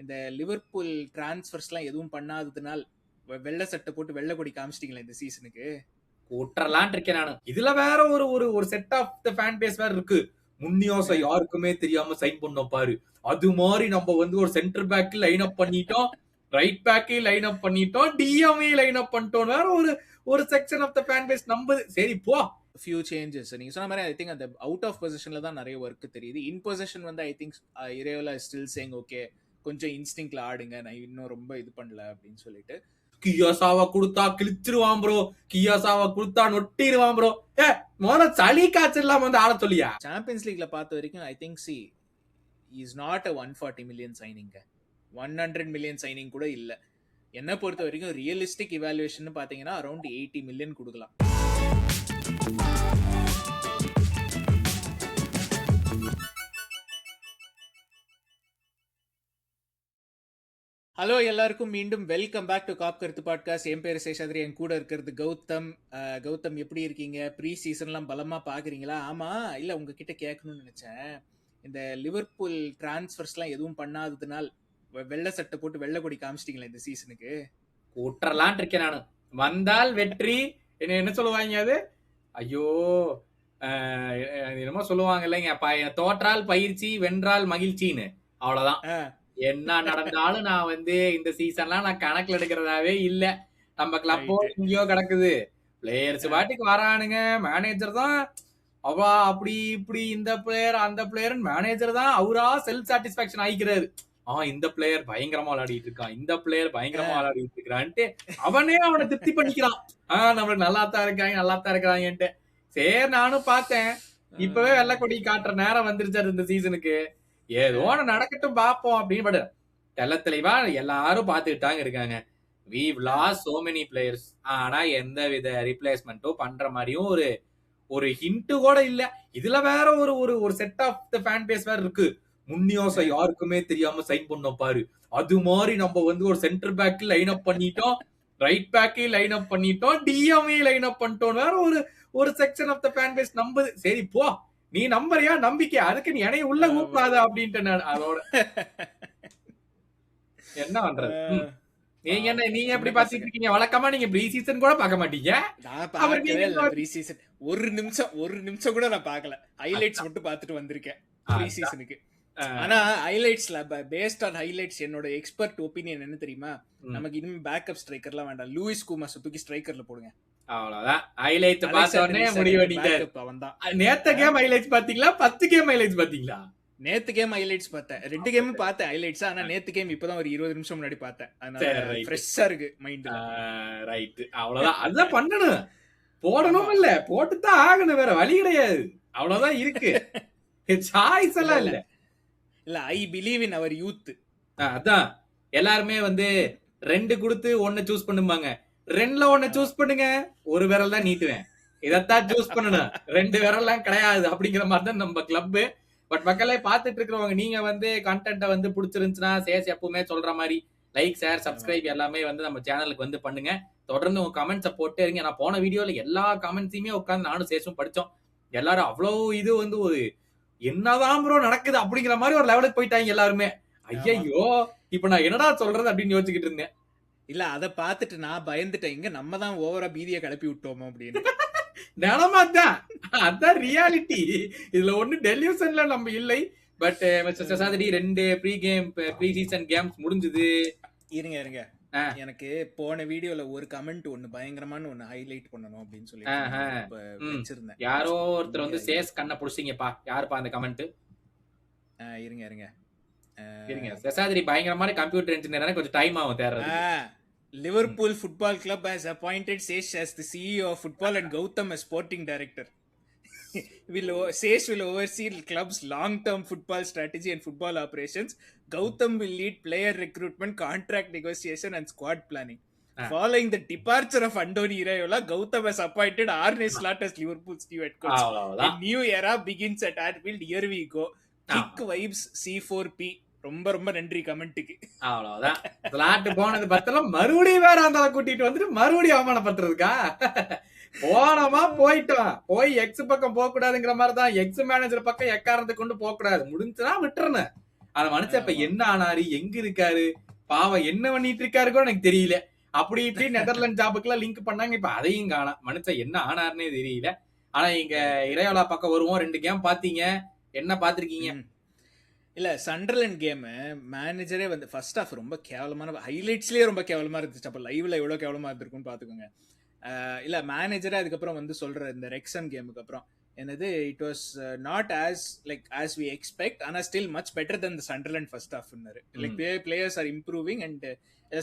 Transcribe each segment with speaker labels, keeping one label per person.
Speaker 1: இந்த லிவர்பூல் டிரான்ஸ்ஃபர்ஸ்லாம் எதுவும் பண்ணாததுனால் வெள்ளை சட்டை போட்டு வெள்ளை கொடி காமிச்சிட்டீங்களா இந்த சீசனுக்கு?
Speaker 2: கூட்டலான் இருக்கேன் நானு. இதுல வேற ஒரு set of the fan base வேற இருக்கு. முன்னியோசை யாருக்குமே தெரியாம சைன் பண்ணோம் பாரு. அது மாதிரி நம்ம ஒரு சென்டர் பேக் லைன் அப் பண்ணிட்டோம், ரைட் பேக் லைன் அப் பண்ணிட்டோம், டிஎம்ஏ லைன் அப் பண்ணிட்டோம். வேற ஒரு section of the fan base நம்புது. சரி போ.
Speaker 1: ஃபியூ சேஞ்சஸ் நீங்க சொன்ன மாதிரி ஐ திங்க் அந்த அவுட் ஆஃப் பொசிஷன்ல தான் நிறைய ஒர்க் தெரியுது. In position I think Iraola still saying okay கொஞ்சம் இன்ஸ்டிங்க்ல ஆடுங்க, நான் இன்னும் ரொம்ப இது பண்ணல அப்படின்னு சொல்லிட்டு.
Speaker 2: கியாசாவா கொடுத்தா கிழிச்சிருவான் ப்ரோ, கியாசாவா கொடுத்தா நொட்டிடுவான் ப்ரோ. முதல்ல சளி காய்ச்சல் ஆட சொல்லியா?
Speaker 1: சாம்பியன்ஸ் லீக்ல பார்த்த வரைக்கும் I think is not a 140 million signing, 100 million signing கூட இல்ல. என்ன பொறுத்த வரைக்கும் ரியலிஸ்டிக் இவாலுவேஷன் பாத்தீங்கன்னா அரௌண்ட் 80 million கொடுக்கலாம். ஹலோ எல்லாருக்கும் மீண்டும் வெல்கம் பேக் டு காப் கருத்து பாட்காஸ்ட். என் பேர் சேஷாத்ரி, என் கூட இருக்கிறது கௌதம். கௌதம் எப்படி இருக்கீங்க? ப்ரீ சீசன்லாம் பலமா பாக்குறீங்களா? ஆமா, இல்ல உங்ககிட்ட கேட்கணும்னு நினைச்சேன். இந்த லிவர்பூல் டிரான்ஸ்ஃபர்ஸ்லாம் எதுவும் பண்ணாததுனால் வெள்ளை சட்டை போட்டு வெள்ளை கொடி காமிச்சிட்டீங்களா இந்த சீசனுக்கு?
Speaker 2: கூட்டலான் இருக்கேன் நானு. வந்தால் வெற்றி, என்ன சொல்லுவாங்க அது? ஐயோ என்னமோ சொல்லுவாங்க இல்லைங்க, தோற்றால் பயிற்சி வென்றால் மகிழ்ச்சின்னு. அவ்வளவுதான். என்ன நடந்தாலும் நான் இந்த சீசன்லாம் நான் கணக்குல எடுக்கிறதாவே இல்ல. நம்ம கிளப்போ இங்கேயோ கிடக்குது, பிளேயர்ஸ் பாட்டுக்கு வரானுங்க, மேனேஜர் தான் அவா அப்படி இப்படி இந்த பிளேயர் அந்த பிளேயர், மேனேஜர் தான் அவரா செல்ஃப் சாட்டிஸ்பாக்சன் ஆகிக்கிறாரு. இந்த பிளேயர் பயங்கரமா விளையாடிட்டு இருக்கான், இந்த பிளேயர் பயங்கரமா விளையாடிட்டு இருக்கான்ட்டு அவனே அவனை திருப்தி பண்ணிக்கிறான். நம்மளுக்கு நல்லாத்தான் இருக்காங்கன்ட்டு. சரி நானும் பார்த்தேன், இப்பவே வெள்ளக்கொடி காட்டுற நேரம் வந்துருச்சாரு இந்த சீசனுக்கு. ஏதோ நடக்கட்டும் பாப்போம் அப்படின்னு தெல்ல தெளிவா எல்லாரும் பாத்துக்கிட்டாங்க இருக்காங்க. We've lost so many players. ஆனா எந்த வித ரீப்ளேஸ்மெண்ட்டும் பண்ற மாதிரியும் ஒரு ஹிண்ட் கூட இல்ல. இதுல வேற ஒரு set of the fan base வேற இருக்கு. முன்னியோசை யாருக்குமே தெரியாம சைன் பண்ணோம் பாரு. அது மாதிரி நம்ம ஒரு சென்டர் பேக் லைன் அப் பண்ணிட்டோம், ரைட் பேக் லைன் அப் பண்ணிட்டோம், டிஎம்ஏ லைன் அப் பண்ணிட்டோம். வேற ஒரு section of the fan base நம்புது. சரி போ, நீ நம்பறியா? நம்பிக்கை, அதுக்கு நீ என்னைய உள்ள கூப்பிடாத அப்படின்ட்டு நான் அதோட என்ன பண்றது? நீங்க எப்படி பாத்துட்டு இருக்கீங்க? வழக்கமா நீங்க ப்ரீ சீசன் கூட பார்க்க மாட்டீங்க.
Speaker 1: ஒரு நிமிஷம் கூட நான் பார்க்கல. ஹைலைட்ஸ் மட்டும் பார்த்துட்டு வந்திருக்கேன் ப்ரீ சீசனுக்கு. ஆனா ஹைலைட்ஸ்ல பேஸ்ட் ஆன் ஹைலைட்ஸ் என்னோட எக்ஸ்பர்ட் ஒபினியன் என்ன தெரியுமா? நமக்கு இனிமே பேக்கப் ஸ்ட்ரைக்கர்லாம் வேண்டாம், லூயிஸ் கூமாஸ் தூக்கி ஸ்ட்ரைக்கர்ல போடுங்க.
Speaker 2: அவ்வளவுதான். ஹைலைட் பார்த்த உடனே முடிவு பண்ணிட்டாரு. நேத்து கேம் ஹைலைட்ஸ் பாத்தீங்களா? 10 கேம் ஹைலைட்ஸ் பாத்தீங்களா?
Speaker 1: நேத்து கேம் ஹைலைட்ஸ் பார்த்தேன், 2 கேம் பார்த்தேன் ஹைலைட்ஸ். ஆனா நேத்து கேம் இப்பதான் ஒரு 20 நிமிஷம் முன்னாடி பார்த்தேன். அதனால ஃப்ரெஷ்ஷா இருக்கு மைண்ட்.
Speaker 2: ரைட், அவ்வளவுதான். அதான் பண்ணணும், போடணும் இல்ல, போட்டுதான் ஆகணும், வேற வழி கிடையாது. அவ்வளவுதான் இருக்கு, சாய்ஸ் எல்லாம் இல்ல.
Speaker 1: I believe in our youth.
Speaker 2: அதான் எல்லாருமே 2 கொடுத்து 1 சூஸ் பண்ணுவாங்க. 2ல 1 சூஸ் பண்ணுங்க, ஒரு விரல் தான் நீட்டுவேன், இதத்தான் சூஸ் பண்ணணும், 2 விரல்லாம் கிடையாது அப்படிங்கிற மாதிரி தான் நம்ம கிளப். பட் மக்களே பார்த்துட்டு இருக்கிறவங்க, நீங்க கண்டென்ட்டை பிடிச்சிருந்துச்சுன்னா சேஸ் எப்பவுமே சொல்ற மாதிரி லைக் ஷேர் சப்ஸ்கிரைப் எல்லாமே நம்ம சேனலுக்கு பண்ணுங்க. தொடர்ந்து உங்க கமெண்ட்ஸை போட்டே இருங்க. நான் போன வீடியோல எல்லா கமெண்ட்ஸையுமே உட்காந்து நானும் சேஸும் படிச்சோம். எல்லாரும் அவ்வளவு இது ஒரு என்னதான் ப்ரோ நடக்குது அப்படிங்கிற மாதிரி ஒரு லெவலுக்கு போயிட்டாங்க எல்லாருமே. ஐயோ இப்ப நான் என்னடா சொல்றது அப்படின்னு யோசிச்சுக்கிட்டு இருந்தேன்.
Speaker 1: இல்ல அதை பார்த்துட்டு நான் பயந்துட்டேன், இங்க நம்ம தான் ஓவரா பீதியை கிளப்பி விட்டோமோ அப்படின்னு.
Speaker 2: நிலமாதான், அதான் ரியாலிட்டி. இதுல ஒண்ணு டெலிவிஷன்ல நம்ம இல்லை. பட் மிஸ்டர் சசாதிரி 2 ப்ரீ சீசன் கேம்ஸ் முடிஞ்சது.
Speaker 1: இருங்க எனக்கு போன வீடியோல ஒரு கமெண்ட் ஒண்ணு பயங்கரமான ஒண்ணு ஹைலைட் பண்ணணும் அப்படின்னு சொல்லி வச்சிருந்தேன்.
Speaker 2: யாரோ ஒருத்தர் சேஸ் கண்ண புடிச்சீங்கப்பா. யாருப்பா அந்த கமெண்ட்?
Speaker 1: இருங்க
Speaker 2: சசாதிரி பயங்கரமான கம்ப்யூட்டர் இன்ஜினியர், கொஞ்சம் டைம் ஆகும் தேர்றது.
Speaker 1: Liverpool Football Club has appointed Sesh as the CEO of football and Gautam as sporting director. Sesh will oversee the club's long-term football strategy and football operations. Gautam will lead player recruitment, contract negotiation and squad planning. Following the departure of Andoni Iraola, Gautam has appointed Arne Slot as Liverpool's new head coach. A new era begins at Anfield. Here we go. Kick vibes C4P. ரொம்ப நன்றி கமெண்ட்டுக்கு.
Speaker 2: அவ்வளவுதான். Slot போனது பத்தல, மறுபடியும் வேற அந்த கூட்டிட்டு மறுபடியும் அவமானப்படுறதுக்கா? போனமா போயிட்டோம், போய் எக்ஸ் பக்கம் போக கூடாதுங்கிற மாதிரிதான். எக்ஸ் மேனேஜர் பக்கம் எக்காரத்தை கொண்டு போக கூடாது, முடிஞ்சுனா விட்டுறணும். அந்த மனுஷன் இப்ப என்ன ஆனாரு, எங்க இருக்காரு, பாவம் என்ன பண்ணிட்டு இருக்காரு கூட எனக்கு தெரியல. அப்படி இப்படி நெதர்லாந்து ஜாபுக்கு எல்லாம் லிங்க் பண்ணாங்க, இப்ப அதையும் காணோம். மனுஷன் என்ன ஆனாருன்னே தெரியல. ஆனா இங்க இறையோலா பக்கம் வருவோம். 2 கேம் பாத்தீங்க, என்ன பாத்திருக்கீங்க?
Speaker 1: இல்ல சண்டர்லாண்ட் கேம் மேனேஜரே வந்து ஃபர்ஸ்ட் ஹாஃப் ரொம்ப கேவலமான, ஹைலைட்ஸ்லயே ரொம்ப கேவலமா இருந்துச்சு. அப்ப லைவ்ல எவ்வளவு கேவலமா இருந்திருக்கும்னு பாத்துக்கோங்க. இல்ல மேனேஜரே அதுக்கப்புறம் வந்து சொல்ற இந்த ரெக்ஸன் கேமுக்கு அப்புறம் என்னது, it was not as like as we expect, ஆனா still much better than the Sunderland first ஹாஃப்னாரு. Like players are improving and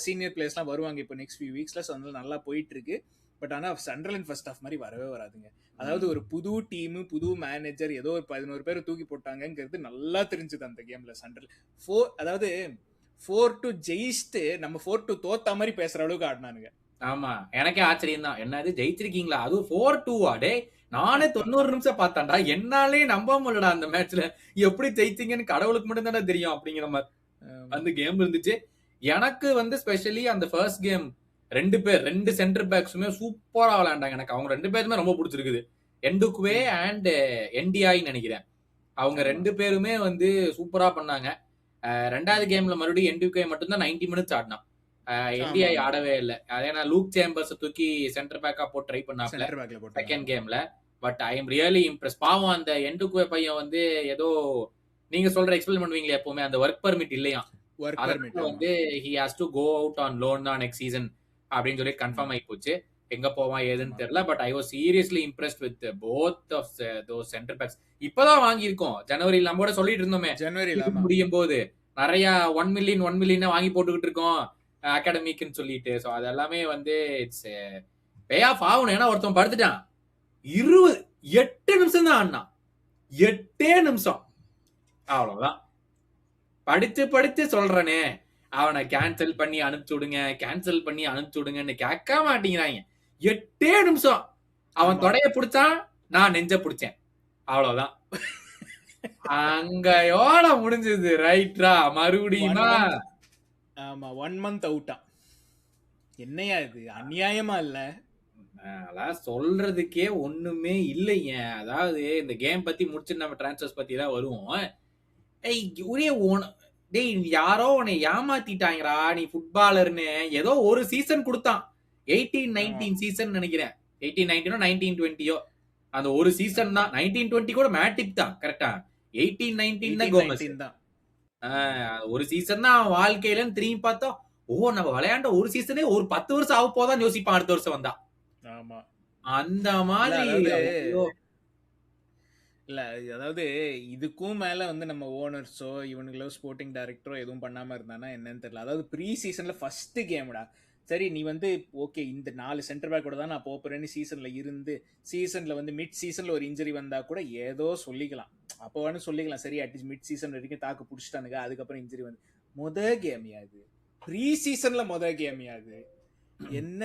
Speaker 1: senior பிளேயர்ஸ்லாம் வருவாங்க இப்போ நெக்ஸ்ட் ஃபியூ வீக்ஸ்ல. ஸோ அதனால நல்லா போயிட்டு இருக்கு. பட் ஆனால் சண்டர்லாண்ட் ஃபர்ஸ்ட் ஹாஃப் மாதிரி வரவே வராதுங்க. அதாவது ஒரு புது டீமு, புது மேனேஜர், ஏதோ ஒரு 11 பேர் தூக்கி போட்டாங்கிறது நல்லா தெரிஞ்சுது அந்த கேம்ல. சண்டர்லாண்ட் அதாவது 4-2 ஜெயிச்சுட்டு நம்ம 4-2 தோத்த மாதிரி பேசுற அளவுக்கு ஆடினானுங்க.
Speaker 2: ஆமா, எனக்கே ஆச்சரியம் தான். என்னது ஜெயிச்சிருக்கீங்களா, அதுவும் 4-2 டே, நானே 90 நிமிஷம் பார்த்தான்டா, என்னாலே நம்ப முடியலடா அந்த மேட்ச்ல, எப்படி ஜெயிச்சீங்கன்னு கடவுளுக்கு மட்டும் தானே தெரியும் அப்படிங்கிற மாதிரி அந்த கேம் இருந்துச்சு. எனக்கு வந்து ஸ்பெஷலி அந்த ஃபர்ஸ்ட் கேம் 2 சென்டர் பேக்ஸுமே சூப்பரா விளையாண்டாங்க. எனக்கு அவங்க 2 பேருமே ரொம்ப பிடிச்சிருக்குது. எண்டுகுவே அண்ட் என்டிஐ நினைக்கிறேன். அவங்க 2 பேருமே வந்து சூப்பரா பண்ணாங்க. 2வது கேம்ல மறுபடியும் எண்டுகுவே மட்டும் தான் 90 மினிட்ஸ் ஆடினான். என்டிஐ ஆடவே இல்லை. அதே நான் லூக் சேம்பர்ஸ் தூக்கி சென்டர் பேக்கா போட்டு ட்ரை பண்ணாப்ல செகண்ட் கேம்ல. But I am really Impress. பாவம் அந்த எண்டுகுவே பையன் வந்து ஏதோ நீங்க சொல்ற எக்ஸ்பிளைன் பண்ணுவீங்களே எப்பவுமே, அந்த ஒர்க் பர்மிட் இல்லையா, வந்து he has to go out on loan தான் நெக்ஸ்ட் சீசன் அப்படின்னு சொல்லி கன்ஃபார்ம் ஆகி போச்சு. எங்க போவான் ஏதுன்னு தெரியல. But I was seriously impressed with both of those centre backs. இப்பதான் வாங்கியிருக்கோம், ஜனவரியில் நம்ம கூட சொல்லிட்டு இருந்தோமே, ஜனவரியில முடியும் போது நிறைய 1 மில்லியன் வாங்கி போட்டுக்கிட்டு இருக்கோம் அகாடமிக்குன்னு சொல்லிட்டு. ஸோ அது எல்லாமே வந்து இட்ஸ் பே ஆஃப் ஆகணும். ஏன்னா ஒருத்தன் படுத்துட்டான், 8 நிமிஷம் தான் ஆடினான், 8 நிமிஷம், அவ்வளவுதான். படிச்சு சொல்றனே, அவனை கேன்சல் பண்ணி அனுப்பிச்சு விடுங்கன்னு கேட்க மாட்டேங்கிறாங்க. 8 நிமிஷம் அவன் தொடைய பிடிச்சான், நான் நெஞ்ச பிடிச்சேன், அவ்வளவுதான். அங்கயோட முடிஞ்சது. ரைட்ரா, மறுபடியுமா?
Speaker 1: ஆமா, 1 மந்த் அவுட்டா. என்னையா இது, அநியாயமா இல்ல?
Speaker 2: அதான் சொல்றதுக்கே ஒண்ணுமே இல்லைங்க. அதாவது இந்த கேம் பத்தி முடிச்சு நம்ம டிரான்ஸ்ஃபர்ஸ் பத்தி தான் வருவோம். ஒரே டேய், யாரோ உன்னை ஏமாத்திட்டாங்கடா, நீ ஃபுட்பாலர்னு ஏதோ ஒரு சீசன் கொடுத்தான், 18-19 சீசன் நினைக்கிறேன், 18-19 19-20 அந்த ஒரு சீசன் தான். 19-20 கூட மேட்டிப் தான் கரெக்டா, 18-19 தான் கோமஸ் தான். ஒரு சீசன் தான் வாழ்க்கையில திரும்பி பார்த்தா, ஓ நம்ம விளையாண்ட ஒரு சீசனே ஒரு 10 வருஷம் ஆக போதான் யோசிப்பான் அடுத்த வருஷம் வந்தா. ஆமா, அந்த மாதிரி
Speaker 1: இல்ல. அதாவது இதுக்கும் மேல வந்து நம்ம ஓனர்ஸோ இவனுங்களோ ஸ்போர்ட்டிங் டைரக்டரோ எதுவும் பண்ணாம இருந்தானா என்னன்னு தெரியல. அதாவது ப்ரீ சீசன்ல ஃபர்ஸ்ட் கேம்டா, சரி நீ வந்து ஓகே இந்த 4 சென்டர் பேக் கூட தான் நான் போறேன்னு சீசன்ல இருந்து, சீசன்ல வந்து மிட் சீசன்ல ஒரு இன்ஜுரி வந்தா கூட ஏதோ சொல்லிக்கலாம், அப்போ வேணும் சொல்லிக்கலாம், சரி அட்லீஸ்ட் மிட் சீசன் வரைக்கும் தாக்கு பிடிச்சிட்டானுங்க, அதுக்கப்புறம் இன்ஜுரி வந்து கேம் யாது, ப்ரீ சீசன்ல கேம் யாது என்ன?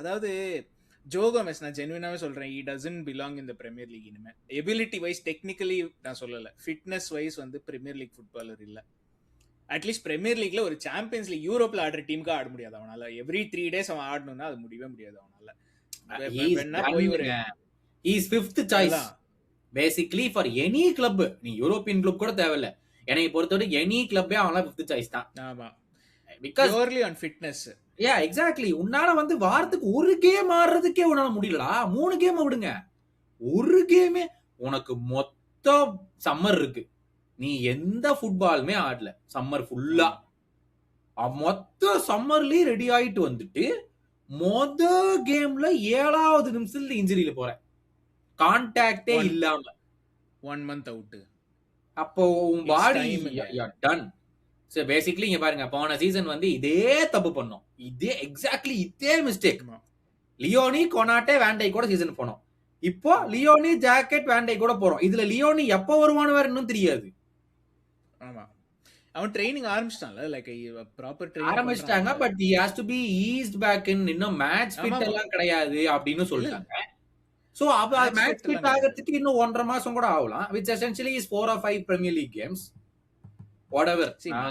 Speaker 1: அதாவது ஜோ கோமெஸ், நான் ஜென்யூனாவே சொல்றேன், he doesn't belong in the Premier League இனிமே. எபிலிட்டி வைஸ், டெக்னிக்கலி நான் சொல்லல, ஃபிட்னஸ் வைஸ் வந்து பிரீமியர் லீக் ஃபுட்பாலர் இல்ல. அட்லீஸ்ட் பிரீமியர் லீக்ல ஒரு சாம்பியன்ஸ் லீக் யூரோப்ல ஆடுற டீமுக்கு ஆட முடியாது அவனால. எவ்ரி 3 days அவன் ஆடணும்னா அது முடியவே முடியாது அவனால.
Speaker 2: he is fifth choice basically for any club. நீ யூரோப்பியன் கிளப் கூட தேவையில்ல, என்னை பொறுத்தவரை எனி கிளப்பே அவனால fifth choice தான். ஆமா, because purely on fitness. Yeah, exactly. உன்னால வந்து வாரத்துக்கு ஒரு கேம் ஆடுறதுக்கே உன்னால முடியலடா. 3 கேம் விடுங்க, ஒரு கேமே உனக்கு மொத்த சம்மர் இருக்கு, நீ எந்த ஃபுட்பாலுமே ஆடல சம்மர் ஃபுல்லா. மொத்த சம்மர்லயே ரெடி ஆயிட்டு வந்துட்டு மொத கேம்ல 7வது நிமிஷத்துல இன்ஜுரியில போற, கான்டாக்டே இல்லாம 1 மந்த் அவுட். அப்போ உன் பாடி டன். So basically இங்க பாருங்க, போன சீசன் வந்து இதே தப்பு பண்ணோம், இதே மிஸ்டேக். லியோனி, கொனாட்டே, வேண்டை கூட சீசன் போனோம். இப்போ லியோனி, ஜாக்கெட், வேண்டை கூட போறோம். இதுல லியோனி எப்ப வருவான்னு வேற இன்னும் தெரியாது. ஆமா, அவன் ட்ரெய்னிங் ஆரம்பிச்சிட்டான்ல, லைக் ப்ராப்பர் ட்ரெய்னிங் ஆரம்பிச்சிட்டாங்க. But he has to be eased back in. இன்னும் மேட்ச் ஃபிட் எல்லாம் கிடையாது அப்படின்னு சொல்றாங்க. சோ அப்ப மேட்ச் ஃபிட் ஆகிறதுக்கு இன்னும் 1.5 மாசம் கூட ஆகலாம், which essentially is 4 or 5 Premier League games. whatever.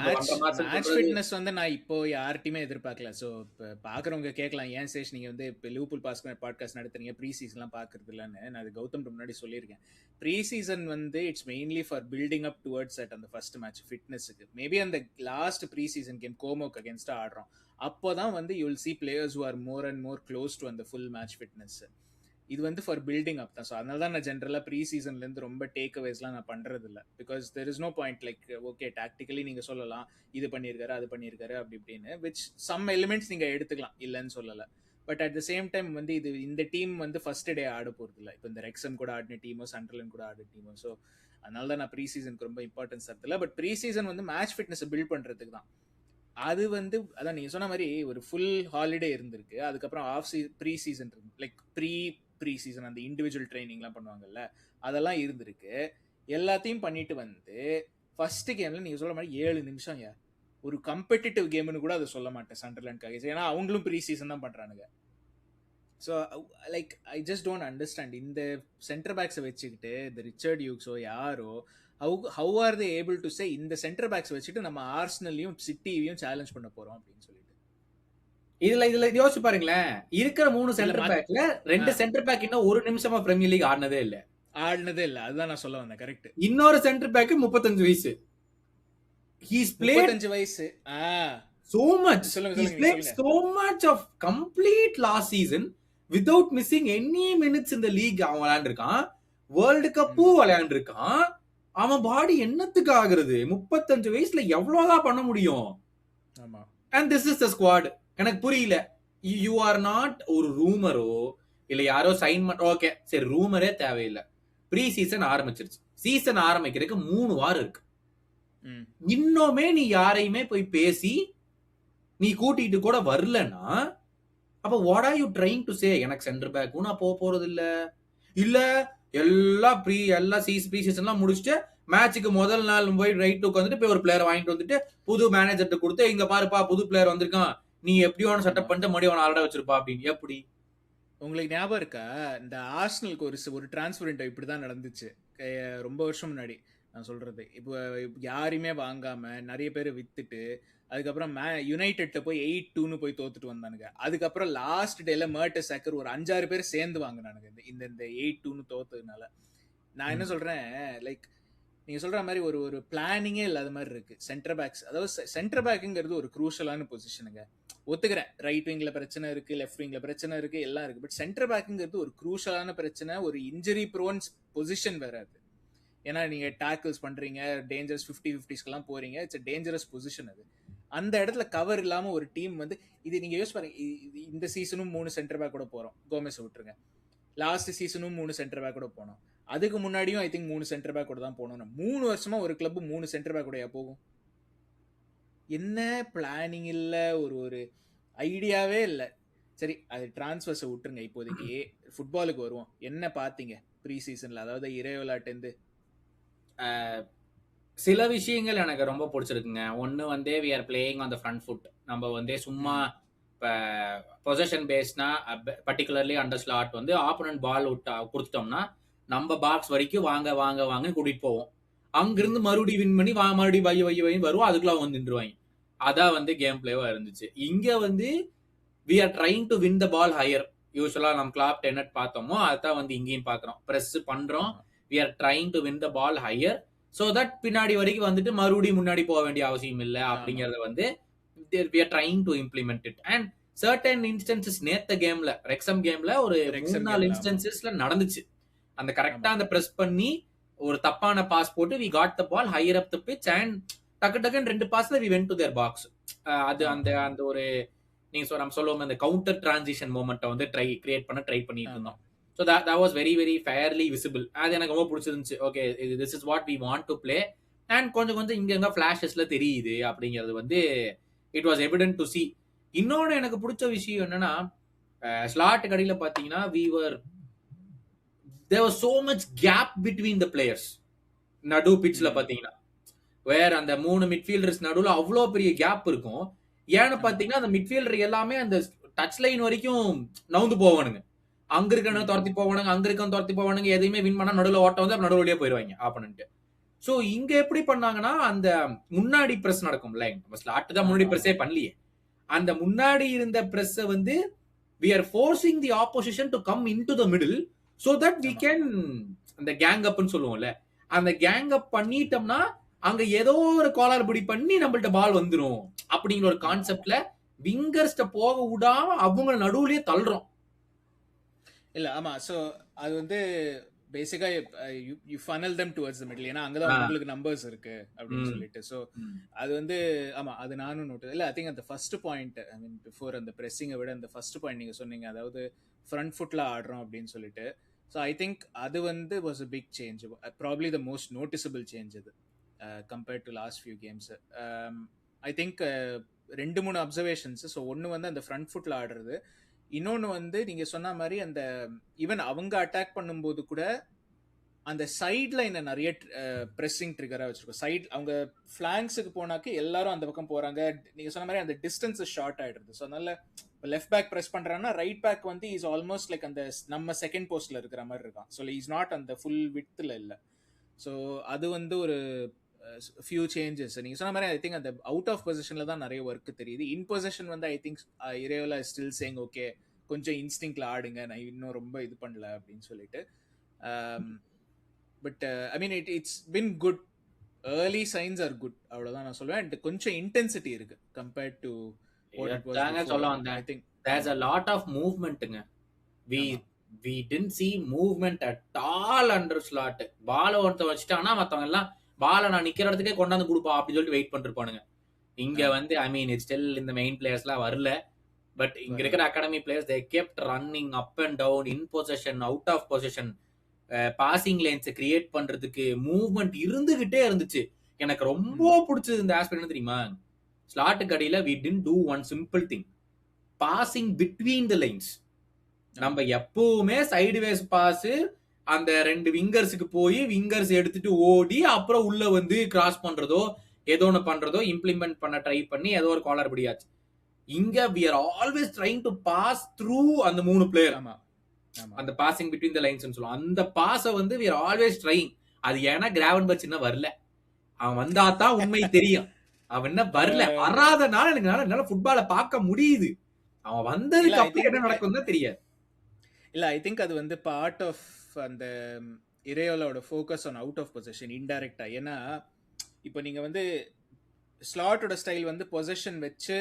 Speaker 1: Match fitness வந்து நான் இப்போ யார்ட்டையுமே எதிர்பார்க்கல. ஸோ இப்போ பார்க்குறவங்க கேட்கலாம், ஏன் சேஷ் நீங்கள் வந்து இப்போ லிவர்பூல் பாட்காஸ்ட் நடத்துறீங்க, ப்ரீ சீசன்லாம் பார்க்கறது இல்லைன்னு. நான் அது கௌதம் முன்னாடி சொல்லியிருக்கேன். ப்ரீ சீசன் வந்து it's mainly for building up towards at அந்த ஃபர்ஸ்ட் மேட்ச் ஃபிட்னஸுக்கு. மேபி அந்த லாஸ்ட் ப்ரீ சீசன் கேம் கோமோக்கு அகேன்ஸ்டாக ஆடுறோம், அப்போ தான் வந்து you will see players who are more and more close to அந்த ஃபுல் மேட்ச் ஃபிட்னஸ். இது வந்து ஃபார் பில்டிங் அப் தான். ஸோ அதனால தான் நான் ஜென்ரலாக ப்ரீ சீசன்லேருந்து ரொம்ப டேக் அவேஸ்லாம் நான் பண்ணுறது இல்லை. Because there is no point like okay tactically நீங்கள் சொல்லலாம் இது பண்ணியிருக்காரு அது பண்ணியிருக்காரு அப்படி இப்படின்னு, விச் சம் எலிமெண்ட்ஸ் நீங்கள் எடுத்துக்கலாம், இல்லைன்னு சொல்லலை. But at the same time வந்து இது இந்த டீம் வந்து ஃபர்ஸ்ட் டே ஆட போகிறது இல்லை. இப்போ இந்த ரெக்ஸம் கூட ஆடின டீமோ சண்டர்லேண்ட் கூட ஆடின டீமோ. ஸோ அதனால தான் நான் ப்ரீ சீசனுக்கு ரொம்ப இம்பார்ட்டன்ஸ் தரதில்லை. பட் ப்ரீ சீசன் வந்து மேட்ச் ஃபிட்னஸை பில்ட் பண்ணுறதுக்கு தான். அது வந்து அதான் நீங்கள் சொன்ன மாதிரி ஒரு ஃபுல் ஹாலிடே இருந்திருக்கு, அதுக்கப்புறம் ப்ரீ சீசன் இருக்கு, லைக் ப்ரீ சீசன் அந்த இண்டிவிஜுவல் ட்ரைனிங்லாம் பண்ணுவாங்கல்ல, அதெல்லாம் இருந்திருக்கு. எல்லாத்தையும் பண்ணிட்டு வந்து ஃபர்ஸ்ட் கேமில் நீங்கள் சொல்ல மாதிரி 7 நிமிஷம் ஒரு கம்பெட்டிட்டிவ் கேம்னு கூட அதை சொல்ல மாட்டேன் சண்டர்லேண்ட்காக, ஏன்னா அவங்களும் ப்ரீ சீசன் தான் பண்ணுறானுங்க. So like I just don't understand இந்த சென்டர் பேக்ஸை வச்சுக்கிட்டு இந்த ரிச்சர்ட் யூக்ஸோ யாரோ how are they able to say இந்த சென்டர் பேக்ஸ் வச்சுட்டு நம்ம ஆர்சனலையும் சிட்டியையும் சேலஞ்ச் பண்ண போறோம் அப்படின்னு சொல்லிட்டு.
Speaker 2: இதுல யோசிச்சு பாருங்களேன், இருக்கிற 3 சென்டர் பேக்ல 2 சென்டர் பேக் இன்னும் 1 நிமிஷமா பிரீமியர் லீக் ஆடினதே இல்ல. அதுதான் நான் சொல்ல வந்தேன். கரெக்ட். இன்னொரு சென்டர் பேக் 35 வயசு. He's played
Speaker 1: 35 வயசு.
Speaker 2: so much. He's played so much of complete last season without missing any minutes in the league. அவன் விளையாண்டிருக்கான், வேர்ல்டு கப்பும் விளையாண்டிருக்கான். அவன் பாடி என்னத்துக்கு ஆகுறது? 35 வயசுல எவ்வளவுதான் பண்ண முடியும்? And this is the squad. எனக்கு புரியல. யூ ஆர் நாட் ஒரு ரூமரோ இல்ல யாரோ சைன் பண்ண, ஓகே சரி ரூமரே தேவையில்லை. ப்ரீ சீசன் ஆரம்பிச்சிருச்சு. சீசன் ஆரம்பிக்கிறதுக்கு 3 வாரம் இருக்கு. இன்னுமே நீ யாரையுமே போய் பேசி நீ கூட்டிட்டு கூட வரலன்னா அப்ப what are you trying to say? எனக்கு சென்டர் பேக்கும் நான் போறது இல்ல எல்லாம் ப்ரீ சீசன்லாம் முடிச்சுட்டு மேட்சுக்கு முதல் நாள் போய் ரைட் உட்காந்துட்டு போய் ஒரு பிளேயர் வாங்கிட்டு வந்துட்டு புது மேனேஜர்கிட்ட கொடுத்து இங்க பாருப்பா புது பிளேயர் வந்திருக்கான், நீ எப்படியோன செட்டப் பண்ணிட்டு மறுபடியும் ஆல்ரெடி வச்சிருப்பா அப்படின்னு. எப்படி
Speaker 1: உங்களுக்கு ஞாபகம் இருக்கா இந்த ஆர்சனலுக்கு ஒரு டிரான்ஸ்ஃபர் விண்டோ இப்படிதான் நடந்துச்சு ரொம்ப வருஷம் முன்னாடி. நான் சொல்றது இப்போ யாரையுமே வாங்காம நிறைய பேர் வித்துட்டு அதுக்கப்புறம் யுனைடெட் போய் 8-2 போய் தோத்துட்டு வந்தானுங்க. அதுக்கப்புறம் லாஸ்ட் டேல மர்டெசாக்கர் ஒரு 5-6 பேர் சேர்ந்து வாங்கினானுங்க இந்த 8-2 தோத்ததுனால. நான் என்ன சொல்றேன், லைக் நீங்க சொல்ற மாதிரி ஒரு பிளானிங்கே இல்லாத மாதிரி இருக்கு சென்டர் பேக்ஸ். அதாவது சென்டர் பேக்குங்கிறது ஒரு குரூஷலான பொசிஷனுங்க, ஒத்துக்கிறேன். ரைட் விங்ல பிரச்சனை இருக்கு, லெஃப்ட் விங்ல பிரச்சனை இருக்கு, எல்லாம் இருக்கு. பட் சென்டர் பேக்குங்கிறது ஒரு குரூஷலான பிரச்சனை, ஒரு இன்ஜுரி ப்ரோன்ஸ் பொசிஷன் வேற அது. ஏன்னா நீங்க டேக்கிள்ஸ் பண்றீங்க, டேஞ்சரஸ் 50-50ஸ்க்கெல்லாம் போறீங்க, இட்ஸ் டேஞ்சரஸ் பொசிஷன் அது. அந்த இடத்துல கவர் இல்லாம ஒரு டீம் வந்து இது நீங்க யோசிச்சு பாருங்க. இந்த சீசனும் 3 சென்டர் பேக் கூட போறோம், கோமெஸ் விட்டுருங்க. லாஸ்ட் சீசனும் 3 சென்டர் பேக் கூட போனோம், அதுக்கு முன்னாடியும் ஐ திங்க் 3 சென்டர் பேக் கூட தான் போனோம். 3 வருஷமா ஒரு கிளப் 3 சென்டர் பேக் கூட போகும். என்ன பிளானிங் இல்ல, ஒரு ஐடியாவே இல்ல. சரி அது டிரான்ஸ்ஃபர்ஸை விட்டுருங்க, இப்போதைக்கு ஃபுட்பாலுக்கு வருவோம். என்ன பாத்தீங்க ப்ரீ சீசன்ல? அதாவது இறைவிளாட்டு
Speaker 2: சில விஷயங்கள் எனக்கு ரொம்ப பிடிச்சிருக்குங்க. ஒன்று வந்து we are playing on the front foot. நம்ம வந்து சும்மா இப்போ பொசிஷன் பேஸ்னா பர்டிகுலர்லி அண்டர் ஸ்லாட் வந்து ஆப்போனன்ட் பால் கொடுத்துட்டோம்னா நம்ம பாக்ஸ் வரைக்கும் வாங்க கூட்டிட்டு போவோம். அங்கிருந்து மறுபடியும் வின் பண்ணி மறுபடியும் வைய வருவோம், அதுக்குள்ள அவங்க நின்றுவாங்க. அதான் வந்து கேம் பிளேவா இருந்துச்சு. இங்க வந்து we are trying to win the ball higher. யூஸ்வலா நம்ம கிளாப் டென்னட் பார்த்தோமோ அதான் வந்து இங்கேயும் பார்க்குறோம். ப்ரெஸ் பண்றோம், we are trying to win the ball higher so that பின்னாடி வரைக்கும் வந்துட்டு மறுபடியும் முன்னாடி போக வேண்டிய அவசியம் இல்லை அப்படிங்கறத வந்து we are trying to implement it. And certain instances நேத்த கேம்ல ரெக்ஸம் கேம்ல ஒரு 3-4 இன்ஸ்டன்சஸ்ல நடந்துச்சு. அந்த கரெக்டா அந்த பிரஸ் பண்ணி ஒரு தப்பான பாஸ் போட்டு we got the ball higher up the pitch and டக்குன்னு 2 பாஸ்ல we went to their box. அது அந்த ஒரு நீங்க நம்ம சொல்லுவோம் அந்த கவுண்டர் டிரான்சிஷன் மொமெண்ட்டை வந்து கிரியேட் பண்ண ட்ரை பண்ணிட்டு இருந்தோம். So that was very very fairly visible. அது எனக்கு ரொம்ப பிடிச்சிருந்துச்சு. Okay this is what we want to play. And கொஞ்சம் இங்க ஃபிளாஷஸ்ல தெரியுது அப்படிங்கிறது வந்து it was evident to see. இன்னொன்று எனக்கு பிடிச்ச விஷயம் என்னன்னா ஸ்லாட் கடையில பாத்தீங்கன்னா there was so much gap between the players. நடு பிட்ச்ல பாத்தீங்கன்னா வேற அந்த 3 மிட்ஃபீல்டர்ஸ் நடுவுல அவ்வளோ பெரிய கேப் இருக்கும். ஏன்னு பாத்தீங்கன்னா அந்த மிட்ஃபீல்டர் எல்லாமே அந்த டச் லைன் வரைக்கும் நவுந்து போவானுங்க. அங்க இருக்க துரத்தி போவானுங்க, அங்க இருக்க துரத்தி போவானுங்க. எதையுமே வின் பண்ணா நடுவில் ஓட்டம் வந்து நடுவில் வழியா போயிருவாங்க ஆப்போனன்ட். சோ இங்க எப்படி பண்ணாங்கன்னா அந்த முன்னாடி பிரஸ் நடக்கும்ல, நம்ம ஸ்லாட் தான் முன்னாடி பிரஸ்ஸே பண்ணலையே, அந்த முன்னாடி இருந்த பிரஸ் வந்து we are forcing the opposition to come into the middle so that we can அந்த கேங் அப்னு சொல்லுவோம்ல, அந்த கேங் அப் பண்ணிட்டோம்னா அங்க ஏதோ ஒரு காலர் பிடி பண்ணி நம்மள்ட்ட பால் வந்துரும் அப்படிங்கிற ஒரு கான்செப்ட்ல விங்கர்ஸ்ட போக விடாம அவங்க நடுவுலயே தள்ளுறோம்.
Speaker 1: இல்ல ஆமா, சோ அது வந்து பேசிக்கா you funnel them towards the middle, ஏன்னா அங்கதான் உங்களுக்கு நம்பர்ஸ் இருக்கு அப்படின்னு சொல்லிட்டு. சோ அது வந்து ஆமா, அது நானும் நோட் இல்ல. ஐ திங்க் அந்த ஃபர்ஸ்ட் பாயிண்ட், ஐ மீன் பிஃபோர் அந்த பிரessiங்கை விட அந்த ஃபர்ஸ்ட் பாயிண்ட் நீங்க சொன்னீங்க, அதாவது ஃப்ரண்ட் ஃபுட்ல ஆடுறோம் அப்படின்னு சொல்லிட்டு. ஸோ ஐ திங்க் அது வந்து was a big change, probably the most noticeable change அது compared to last few games. I think 2-3 observations. So ஒன்று வந்து அந்த ஃப்ரண்ட் ஃபுட்ல ஆடுறது, இன்னொன்று வந்து நீங்க சொன்ன மாதிரி அந்த ஈவன் அவங்க அட்டாக் பண்ணும்போது கூட அந்த சைட் லைனை நிறைய ப்ரெஸ்ஸிங் ட்ரிகராக வச்சிருக்கோம். சைட் அவங்க ஃபிளாங்ஸுக்கு போனாக்க எல்லாரும் அந்த பக்கம் போறாங்க, நீங்க சொன்ன மாதிரி அந்த டிஸ்டன்ஸ் ஷார்ட் ஆயிடுது. ஸோ அதனால இப்போ லெஃப்ட் பேக் ப்ரெஸ் பண்றாங்கன்னா ரைட் பேக் வந்து இஸ் ஆல்மோஸ்ட் லைக் அந்த நம்ம செகண்ட் போஸ்ட்ல இருக்கிற மாதிரி இருக்கான். ஸோ இஸ் நாட் அந்த ஃபுல் விட்ல இல்லை. ஸோ அது வந்து ஒரு ஃபியூ சேஞ்சஸ் நீங்க சொன்ன மாதிரி. ஐ திங்க் அந்த அவுட் ஆஃப் பொசிஷன்ல தான் நிறைய ஒர்க் தெரியுது. இன் பொசிஷன் வந்து I think Iraola still saying okay, கொஞ்சம் இன்ஸ்டிங்க்ல ஆடுங்க, நான் இன்னும் ரொம்ப இது பண்ணல அப்படின்னு சொல்லிட்டு. But I mean it's been good, early science are good, அவ்வளவுதான் நான் சொல்லுவேன். அண்ட் கொஞ்சம் இன்டென்சிட்டி இருக்கு கம்பேர்ட் டு
Speaker 2: சொல்ல வந்தேன். I think there's a lot of movementங்க. we didn't see movement at all under slot. பால ஒருத்த வச்சிட்டானா மத்தவங்க எல்லாம் பால நான் நிக்கிற இடத்துக்கே கொண்டாந்து கொடுப்பா அப்படின்னு சொல்லிட்டு வெயிட் பண்ணிட்டு இருப்பானுங்க. இங்க வந்து ஐ மீன் இட்ஸ் ஸ்டில் இந்த மெயின் பிளேயர்ஸ்லாம் வரல, பட் இங்க இருக்கிற academy players they kept running up and down, in possession, out of possession, passing lines create பண்றதுக்கு மூவ்மெண்ட் இருந்துகிட்டே இருந்துச்சு. எனக்கு ரொம்ப பிடிச்சது இந்த ஆஸ்பெக்ட் என்ன தெரியுமா, ஸ்லாட்டுக்கு அடியில we didn't do one simple thing, passing between the lines. நம்ம எப்பவுமே சைடுவேஸ் பாஸ் அந்த 2 விங்கர்ஸுக்கு போய் விங்கர்ஸ் எடுத்துட்டு ஓடி அப்புறம் உள்ள வந்து கிராஸ் பண்றதோ ஏதோ ஒன்று பண்றதோ இம்ப்ளிமெண்ட் பண்ண ட்ரை பண்ணி ஏதோ ஒரு காலர் பிடியாச்சு. இங்க we are always trying to pass through அந்த 3 பிளேயர். அந்த பாசிங் பிட்வீன் த லைன்ஸ் சொல்லுவோம், அந்த பாஸை வந்து we are always trying. அது ஏன்னா கிராவன்பர்ச் இன்னும் வரல, அவன் வந்தாதான் உண்மை தெரியும். அவன் என்ன வரல, வராதனால என்னால ஃபுட்பாலை பார்க்க முடியுது. அவன் வந்ததுக்கு அப்புறம் என்ன நடக்கும்னு தெரியாது.
Speaker 1: இல்ல ஐ திங்க் அது வந்து பார்ட் ஆஃப் அந்த இரேயோலாவோட focus on out of position இன்டைரக்டா. ஏன்னா இப்போ நீங்க வந்து ஸ்லாட்டோட ஸ்டைல் வந்து பொசிஷன் வச்சு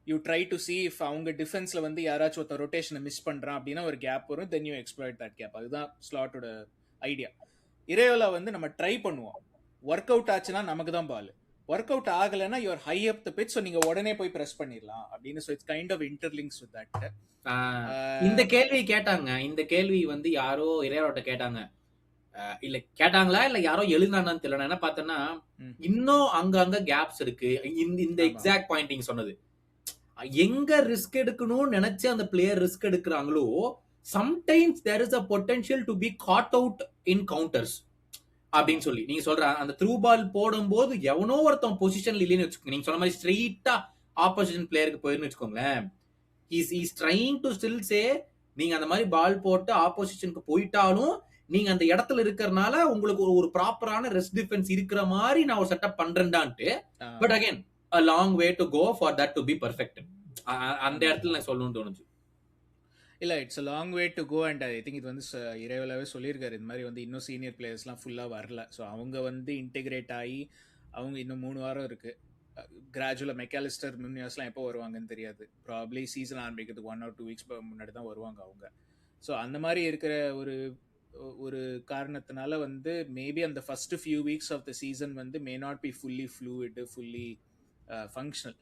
Speaker 1: you try to see if அவங்க டிஃபென்ஸ்ல வந்து யாராச்சும் ஒருத்தர் ரொட்டேஷனை மிஸ் பண்றான் அப்படின்னா ஒரு கேப் வரும், then you exploit that gap. அதுதான் ஸ்லாட்டோட ஐடியா. இரேயோலா வந்து நம்ம ட்ரை பண்ணுவோம், ஒர்க் அவுட் ஆச்சுன்னா நமக்கு தான் பால், ஒர்க் அவுட் ஆகலைன்னா your high up the pitch, so நீங்க உடனே போய் பிரஸ் பண்ணிடலாம் அப்படின்னு. So it's kind of interlinks with that.
Speaker 2: இந்த கேள்வி கேட்டாங்க, இந்த கேள்வி வந்து யாரோ இரேயோலாட்ட கேட்டாங்க, இல்ல கேட்டாங்களா இல்ல யாரோ எழுந்தானு தெரியல. என்ன பார்த்தேன்னா இன்னும் அங்க கேப்ஸ் இருக்கு. இந்த எக்ஸாக்ட் பாயிண்டிங் சொன்னது, எங்க ரிஸ்க் எடுக்கணும்னு நினைச்சு அந்த பிளேயர் ரிஸ்க் எடுக்கிறாங்களோ sometimes there is a potential to be caught out in counters அப்படின்னு சொல்லி நீங்க சொல்ற அந்த த்ரூ பால் போடும்போது எவனோ ஒருத்தன் பொசிஷன்ல இல்லைன்னு வச்சுக்கோங்க, நீங்க சொன்ன மாதிரி ஸ்ட்ரெயிட்டா ஆப்போசிஷன் பிளேயருக்கு போயிருன்னு வச்சுக்கோங்களேன், இஸ் ட்ரைங் டு ஸ்டில் சே நீங்க அந்த மாதிரி பால் போட்டு ஆப்போசிஷனுக்கு போயிட்டாலும் நீங்க அந்த இடத்துல இருக்கிறனால உங்களுக்கு ஒரு ப்ராப்பரான ரெஸ்ட் டிஃபென்ஸ் இருக்கிற மாதிரி நான் ஒரு செட்டப் பண்றேன்டான்ட்டு. But again a long way to go for that to be perfect. அந்த இடத்துல நான் சொல்லணும்னு தோணுச்சு.
Speaker 1: இல்லை, it's a long way to go. And I think இது வந்து இரேயோலாவே சொல்லியிருக்காரு, இந்த மாதிரி வந்து இன்னும் சீனியர் பிளேயர்ஸ்லாம் ஃபுல்லாக வரல. ஸோ அவங்க வந்து இன்டெகிரேட் ஆகி அவங்க இன்னும் 3 வாரம் இருக்குது. கிராஜுவலாக மெக்காலிஸ்டர் மியூனியாஸ்லாம் எப்போ வருவாங்கன்னு தெரியாது, ப்ராப்ளி சீசன் ஆரம்பிக்கிறதுக்கு 1 or 2 weeks முன்னாடி தான் வருவாங்க அவங்க. ஸோ அந்த மாதிரி இருக்கிற ஒரு காரணத்தினால வந்து மேபி அந்த first few weeks of the season வந்து may not be fully fluid, fully functional.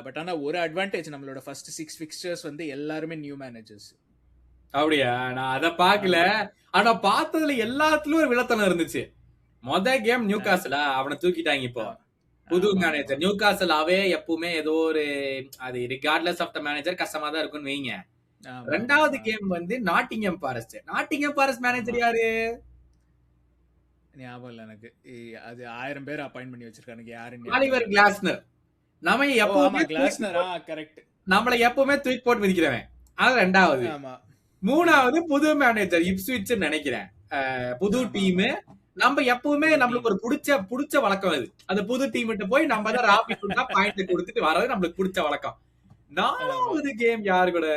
Speaker 1: But ஆனால் ஒரு அட்வான்டேஜ், நம்மளோட ஃபர்ஸ்ட் 6 ஃபிக்ஸ்சர்ஸ் வந்து எல்லாருமே நியூ மேனேஜர்ஸ்.
Speaker 2: அப்படியா? நான் அதை பார்க்கல, ஆனா பார்த்ததுல எல்லாத்துலயும் ஒரு விளத்தனம் இருந்துச்சு. மொதல் கேம் நியூ காசலா அவனை தூக்கிட்டாங்க, இப்போ புது மேனேஜர் நியூ காசலாவே எப்பவுமே ஏதோ ஒரு அது ரிகார்ட்லெஸ் ஆஃப் த மேனேஜர் கஷ்டமா தான் இருக்கும்னு வைங்க. 2வது கேம் வந்து நாட்டிங்ஹாம் ஃபாரஸ்ட் மேனேஜர் யாரு
Speaker 1: ஞாபகம் இல்ல எனக்கு, அது 1000 பேர் அப்பாயிண்ட் பண்ணி வச்சிருக்கானுங்க. யாருன்னு?
Speaker 2: ஆலிவர் கிளாஸ்னர். நம்ம எப்பவுமே
Speaker 1: கிளாஸ்னரா கரெக்ட்,
Speaker 2: நம்மள எப்பவுமே தூக்கி போட்டு மிதிக்கிறவன். அது 2வது. 3வது புது மேனேஜர் இப்ஸ்விட்ச் நினைக்கிறேன், புது டீம். நம்ம எப்பவுமே நம்மளுக்கு ஒரு புடிச்ச வழக்கம் அது. அந்த புது டீம் கிட்ட போய் நம்ம தான் ராபிட் ஹுட்டா பாயிண்ட் கொடுத்துட்டு வரது நம்மளுக்கு பிடிச்ச வழக்கம். 4வது கேம் யாரு கூட?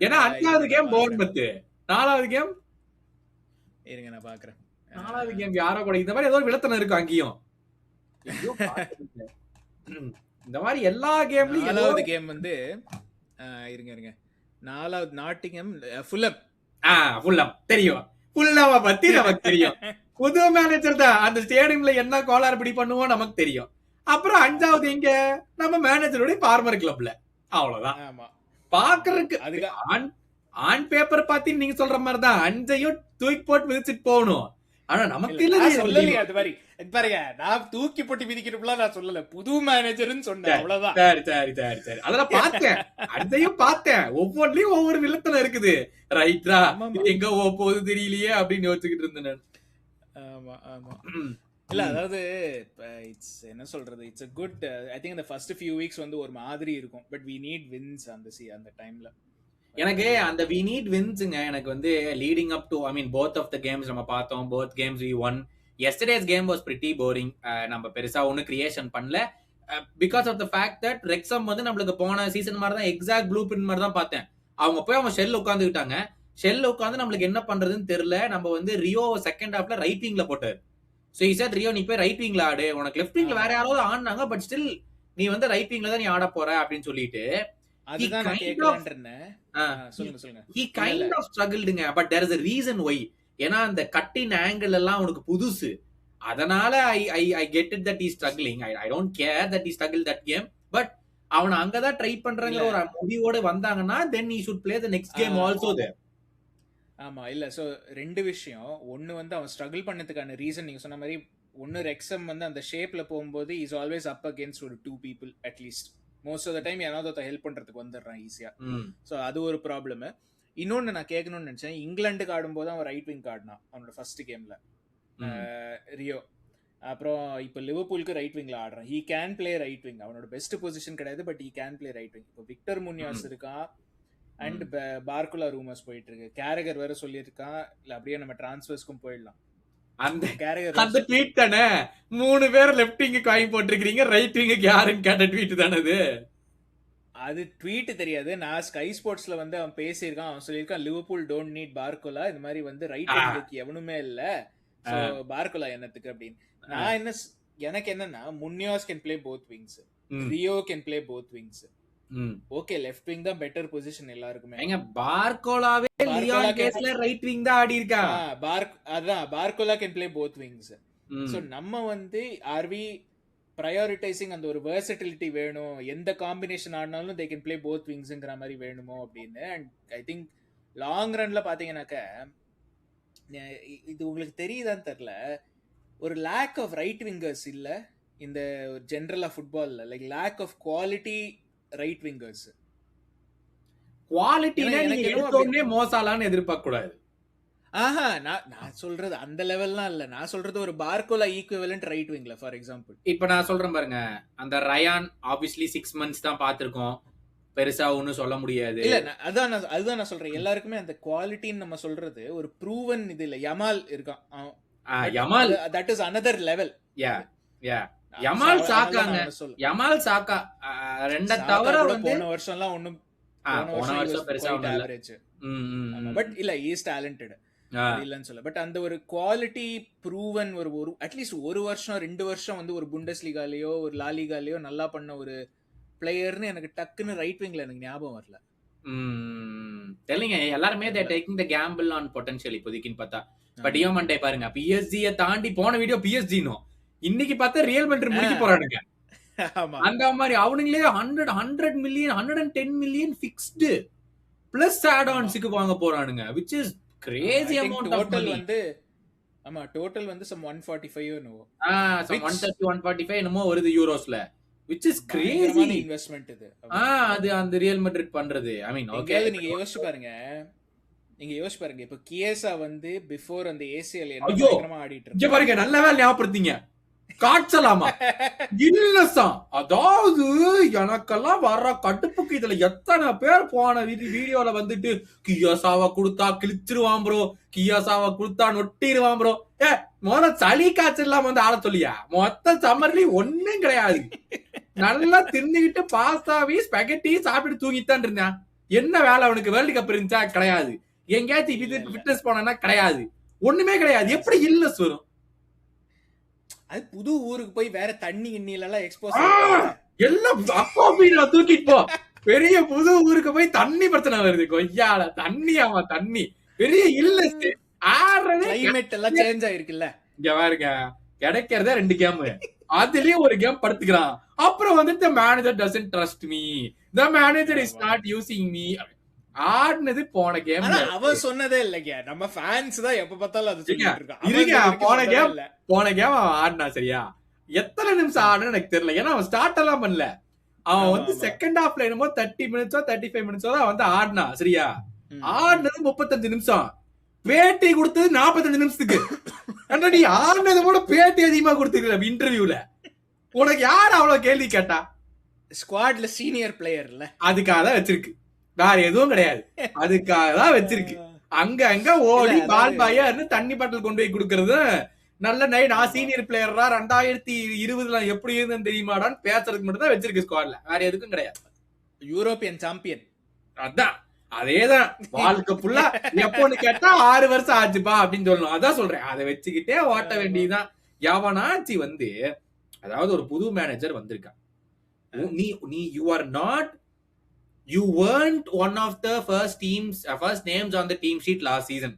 Speaker 2: ஏன்னா 5வது கேம் போர்ன்மத், 4வது கேம்
Speaker 1: இருங்க நான் பாக்குறேன்.
Speaker 2: 4வது கேம் யாரோ கூட இந்த மாதிரி ஏதோ ஒரு விளத்தனம் இருக்கு அங்கேயும். இந்த மாதிரி எல்லா கேம்லயும்
Speaker 1: 4வது கேம் வந்து இருங்க 4வது நாட்டிங்ஹாம் ஃபுல்லம்.
Speaker 2: ஃபுல்லம் தெரியும். ஃபுல்லாம பத்தி நமக்கு தெரியும். புது மேனேஜர் தான். அந்த ஸ்டேடியம்ல என்ன கோளாறு பிடி பண்ணுவோம் நமக்கு தெரியும். அப்புறம் 5வது எங்க நம்ம மேனேஜரோட ஃபார்மர் கிளப்ல. அவ்வளவுதான்.
Speaker 1: ஆமா.
Speaker 2: பாக்குறதுக்கு அதுக்கு ஆன் பேப்பர் பாத்தி நீங்க சொல்ற மாதிரி தான் 5ஐயும் தூக்கி போட்டு மிதிச்சிட்டு போகணும். ஆனா நமக்கு இல்ல
Speaker 1: சொல்லலையே அது மாதிரி. பாருங்க நான் தூக்கி போட்டு மிதிக்கிறப்பலாம் நான் சொல்லல. புது மேனேஜர்னு சொன்னேன் அவ்வளவுதான்.
Speaker 2: சரி அதெல்லாம் பார்த்தேன். 5ஐயும் பார்த்தேன். ஒவ்வொன்றிலயும் ஒவ்வொரு வில்லத்தனம் இருக்குது. ரைட்ரா எங்க போகுது தெரியலையே அப்படின்னு யோசிச்சுக்கிட்டு இருந்தேன்.
Speaker 1: ஆமா ஆமா. இல்ல அதாவது இட்ஸ் என்ன சொல்றது, it's a good I think the first few weeks வந்து ஒரு மாதிரி இருக்கும். பட் we need wins அந்த டைம்ல.
Speaker 2: எனக்கு அந்த we need winsங்க எனக்கு வந்து leading up to both of the games நம்ம பார்த்தோம். both games we won. yesterday's game was pretty boring. நம்ம பெருசா ஒன்னும் கிரியேஷன் பண்ணல. because of the fact that Wrexham வந்து நம்மளுக்கு போன சீசன் மாதிரி தான் எக்ஸாக்ட் ப்ளூ பிரிண்ட் மாதிரி தான் பார்த்தேன். அவங்க போய் அவங்க ஷெல் உட்காந்துக்கிட்டாங்க. ஷெல் உட்காந்து நம்மளுக்கு என்ன பண்றதுன்னு தெரியல. நம்ம வந்து ரியோ செகண்ட் ஹாஃப்ல ரைட் விங்ல போட்டாரு. சோ he said ரியோ நீ போய் ரைட் விங்ல ஆடு, உனக்கு லெஃப்ட் விங்ல வேற யாராவது ஆடுனாங்க, பட் ஸ்டில் நீ வந்து ரைட் விங்ல தான் நீ ஆட போற அப்படின்னு சொல்லிட்டு
Speaker 1: அதுதான் நான் கேட்கலாம்னு இருந்தேன். சொல்லுங்க.
Speaker 2: he kind of struggledங்க, but there is a reason why. ஏன்னா அந்த கட்டின் ஆங்கிள் எல்லாம் உனக்கு புதுசு. அதனால I get it that he struggling. I don't care that he struggled that game, but அவனை அங்கதான் ட்ரை பண்றாங்கிற ஒரு முடிவோட வந்தாங்கன்னா then he should play the next game also there.
Speaker 1: ஆமா இல்ல சோ ரெண்டு விஷயம். ஒன்னு வந்து அவன் ஸ்ட்ரகிள் பண்ணதுக்கான ரீசன் நீங்க சொன்ன மாதிரி, ஒன்னு ரெக்ஸம் வந்து அந்த ஷேப்ல போகும்போது இஸ் ஆல்வேஸ் அப் அகேன்ஸ்ட் ஒரு 2 people at least. Most of the time யாராவது ஒருத்தர் ஹெல்ப் பண்றதுக்கு வந்துடுறான் ஈஸியா. ஸோ அது ஒரு ப்ராப்ளம். இன்னொன்னு நான் கேட்கணும்னு நினைச்சேன், இங்கிலாந்துக்கு ஆடும்போது அவன் ரைட் விங் ஆடினான் அவனோட ஃபர்ஸ்ட் கேம்ல ரியோ. அப்புறம் இப்போ லிவர்பூலுக்கு ரைட் விங்ல ஆடுறான். He can play right wing. அவனோட பெஸ்ட் பொசிஷன் கிடையாது, but he can play right wing. இப்போ விக்டர் முனியாஸ் இருக்கான் அண்ட் பார்குலா ரூமர்ஸ் போயிட்டு இருக்கு. கேரகர் வேற சொல்லியிருக்கான். இல்ல அப்படியே நம்ம டிரான்ஸ்ஃபர்ஸ்க்கும் போயிடலாம்.
Speaker 2: அந்த கேரகர் அந்த ட்வீட் தானே 3 பேர் லெஃப்ட் விங்க்கு காயின் போட்டுருக்கீங்க, ரைட் விங்க்கு யாருன்னு கேட்ட ட்வீட் தானே அது.
Speaker 1: அது ட்வீட் தெரியாது. நான் ஸ்கை ஸ்போர்ட்ஸ்ல வந்து அவன் பேசியிருக்கான். அவன் சொல்லியிருக்கான் லிவர்பூல் டோன்ட் நீட் பார்குலா, இந்த மாதிரி வந்து ரைட் விங்க்கு எவனுமே இல்ல, சோ பார்குலா என்னத்துக்கு அப்படின்னு. நான் என்ன எனக்கு என்னன்னா, Munoz can play both wings, Rio can play both wings. Okay left wing தான் பெட்டர் பொசிஷன் எல்லாருக்குமே.
Speaker 2: ஏங்க பார்கோலாவே லியான் கேஸ்ல ரைட் விங் தான் ஆடி இருக்கா.
Speaker 1: அதான் Barcola can play both wings. So நம்ம வந்து ஆர் வி பிரையாரிட்டைசிங் அந்த ஒரு வெர்சட்டிலிட்டி வேணும், எந்த காம்பினேஷன் ஆடினாலும் தே கேன் பிளே போத் விங்ஸ்ங்கிற மாதிரி வேணுமோ அப்படின்னு. அண்ட் ஐ திங்க் லாங் ரன்ல பாத்தீங்கன்னாக்க இது உங்களுக்கு தெரியுதான்னு தெரியல, ஒரு லேக் ஆஃப் ரைட் விங்கர்ஸ் இல்ல இந்த ஜெனரலா ஃபுட்பால்ல. Like lack of quality right wingers.
Speaker 2: குவாலிட்டினா நீங்க எடுத்தோனே மோசாலான்னு எதிர்பார்க்க கூடாது.
Speaker 1: நான் சொல்றது அந்த லெவல்லாம் இல்ல. நான் சொல்றது ஒரு Barcola equivalent right விங்ல for example.
Speaker 2: இப்ப நான் சொல்றேன் பாருங்க, அந்த ரயான் ஆப்வியஸ்லி 6 months தான் பாத்துருக்கோம், பெருசா ஒன்னும் சொல்ல முடியாது.
Speaker 1: இல்ல அதுதான் நான் சொல்றேன். எல்லாருக்குமே அந்த குவாலிட்டின்னு நம்ம சொல்றது ஒரு ப்ரூவன் இது இல்ல. யமால் இருக்கான்.
Speaker 2: Yamal
Speaker 1: that is another level.
Speaker 2: Yamal சாக்காங்க. யமால் சாக்கா ரெண்ட தவிர வந்து
Speaker 1: போன வருஷம்லாம் ஒண்ணும்
Speaker 2: போன வருஷம் பெருசா
Speaker 1: ஆவரேஜ். பட் இல்ல ஹி இஸ் டேலண்டட் இல்லன்னு சொல்ல. பட் அந்த ஒரு குவாலிட்டி ப்ரூவன் ஒரு அட்லீஸ்ட் ஒரு வருஷம் 2 வருஷம் வந்து ஒரு புண்டஸ்லீகாலயோ ஒரு லாலிகாலயோ நல்லா பண்ண ஒரு பிளேயர்னு எனக்கு டக்குன்னு ரைட் விங்ல எனக்கு ஞாபகம் வரல.
Speaker 2: தெரியலங்க, எல்லாருமே they taking the gamble on potential இப்போதைக்குன்னு பார்த்தா. பட் டியோமண்டே பாருங்க, PSG தாண்டி போன வீடியோ PSG நோ, இன்னைக்கு பார்த்தா ரியல் மெட்ரிட் முடிக்க போறானுங்க. அந்த மாதிரி அவனுங்களே 100 million 110 million ஃபிக்ஸ்டு பிளஸ் ஆட் ஆன்ஸ்க்கு வாங்க போறானுங்க, which is crazy amount of money.
Speaker 1: வந்து ஆமா டோட்டல் வந்து some 145 என்னவோ
Speaker 2: some 130 145 என்னமோ வருது யூரோஸ்ல, which is crazy
Speaker 1: இன்வெஸ்ட்மென்ட் இது.
Speaker 2: அது அந்த ரியல் மெட்ரிட் பண்றது. ஐ மீன் ஓகே
Speaker 1: நீங்க யோசிச்சு பாருங்க இப்ப கியேசா வந்து பிஃபோர் அந்த ACL என்ன பயங்கரமா ஆடிட்டு
Speaker 2: இருக்கு பாருங்க. நல்ல வேளை ஞாபகப்படுத்தீங்க. காட்சலாமா இல்லசா, அதாவது எனக்கெல்லாம் வர்ற கடுப்புக்கு இதுல எத்தனை பேர் போன வீடியோல வந்துட்டு கியாசாவா கொடுத்தா கிழிச்சிருவான் ப்ரோ, கியாசாவா கொடுத்தா நொட்டிடுவான் ப்ரோ. முதல்ல சளி காய்ச்சல் இல்லாம வந்து ஆட சொல்லியா? மொத்த சம்மர்லி ஒண்ணும் கிடையாது. நல்லா தின்னுகிட்டு பாஸ்தாவி ஸ்பெகட்டி சாப்பிட்டு தூங்கித்தான் இருந்தான். என்ன வேலை அவனுக்கு? வேர்ல்டு கப் இருந்துச்சா? கிடையாது. எங்கேயாச்சும் ஃபிட்னஸ் போனா? கிடையாது. ஒண்ணுமே கிடையாது. எப்படி இல்லஸ் வரும்?
Speaker 1: அது புது ஊருக்கு போய் வேற தண்ணி எல்லாம் எக்ஸ்போஸ்
Speaker 2: எல்லாம் தூக்கிட்டு போ. பெரிய புது ஊருக்கு போய் தண்ணி பிரச்சனை வருது. கொய்யால தண்ணி, ஆமா தண்ணி பெரிய இல்லஸ்.
Speaker 1: கிளைமேட் எல்லாம் சேஞ்ச் ஆயிருக்குல்ல.
Speaker 2: இங்க பாருங்க, கிடைக்கிறதே 2 கேம், அதுலயும் ஒரு கேம் படுத்துக்கிறான். அப்புறம் வந்து the manager doesn't trust me, the manager is not using me. ஆடுனது போன கேம்.
Speaker 1: அவன் சொன்னதே இல்லைங்க, நம்ம ஃபேன்ஸ் தான் எப்ப பார்த்தாலும் அது சொல்லிட்டு இருக்கான்.
Speaker 2: போன கேம் அவன் ஆடினா சரியா? எத்தனை நிமிஷம் ஆடுன்னு எனக்கு தெரியல. ஏன்னா அவன் ஸ்டார்ட் எல்லாம் பண்ணல. அவன் வந்து செகண்ட் ஹாஃப்ல என்னமோ 30 மினிட்ஸோ 35 மினிட்ஸோ தான் வந்து ஆடினா சரியா? ஆடினது 35 நிமிஷம், பேட்டி கொடுத்தது 45 நிமிஷத்துக்கு. நீ ஆடினது கூட பேட்டி அதிகமா கொடுத்துருக்க இன்டர்வியூல. உனக்கு யாரு அவ்வளவு கேள்வி கேட்டா?
Speaker 1: ஸ்குவாட்ல சீனியர் பிளேயர் இல்ல,
Speaker 2: அதுக்காக தான் வச்சிருக்கு, வேற எதுவும் கிடையாது. அதுக்காக தான் வச்சிருக்கு. அங்க அங்க ஓடி பால் பாயா இருந்து தண்ணி பாட்டில் கொண்டு போய் கொடுக்கறது நல்ல நைட். நான் சீனியர் பிளேயரா 2020 எப்படி இருந்தேன்னு தெரியுமாடான்னு பேசுறதுக்கு மட்டும் தான் வச்சிருக்கு ஸ்குவாட்ல, வேற எதுக்கும் கிடையாது.
Speaker 1: யூரோப்பியன் சாம்பியன்
Speaker 2: அதான், அதேதான். வாழ்க்கை ஃபுல்லா எப்போன்னு கேட்டா 6 வருஷம் ஆச்சுப்பா அப்படின்னு சொல்லணும். அதான் சொல்றேன், அதை வச்சுக்கிட்டே ஓட்ட வேண்டியதுதான். எவனாச்சு வந்து, அதாவது ஒரு புது மேனேஜர் வந்திருக்கான், நீ you weren't one of the first names on the team sheet last season.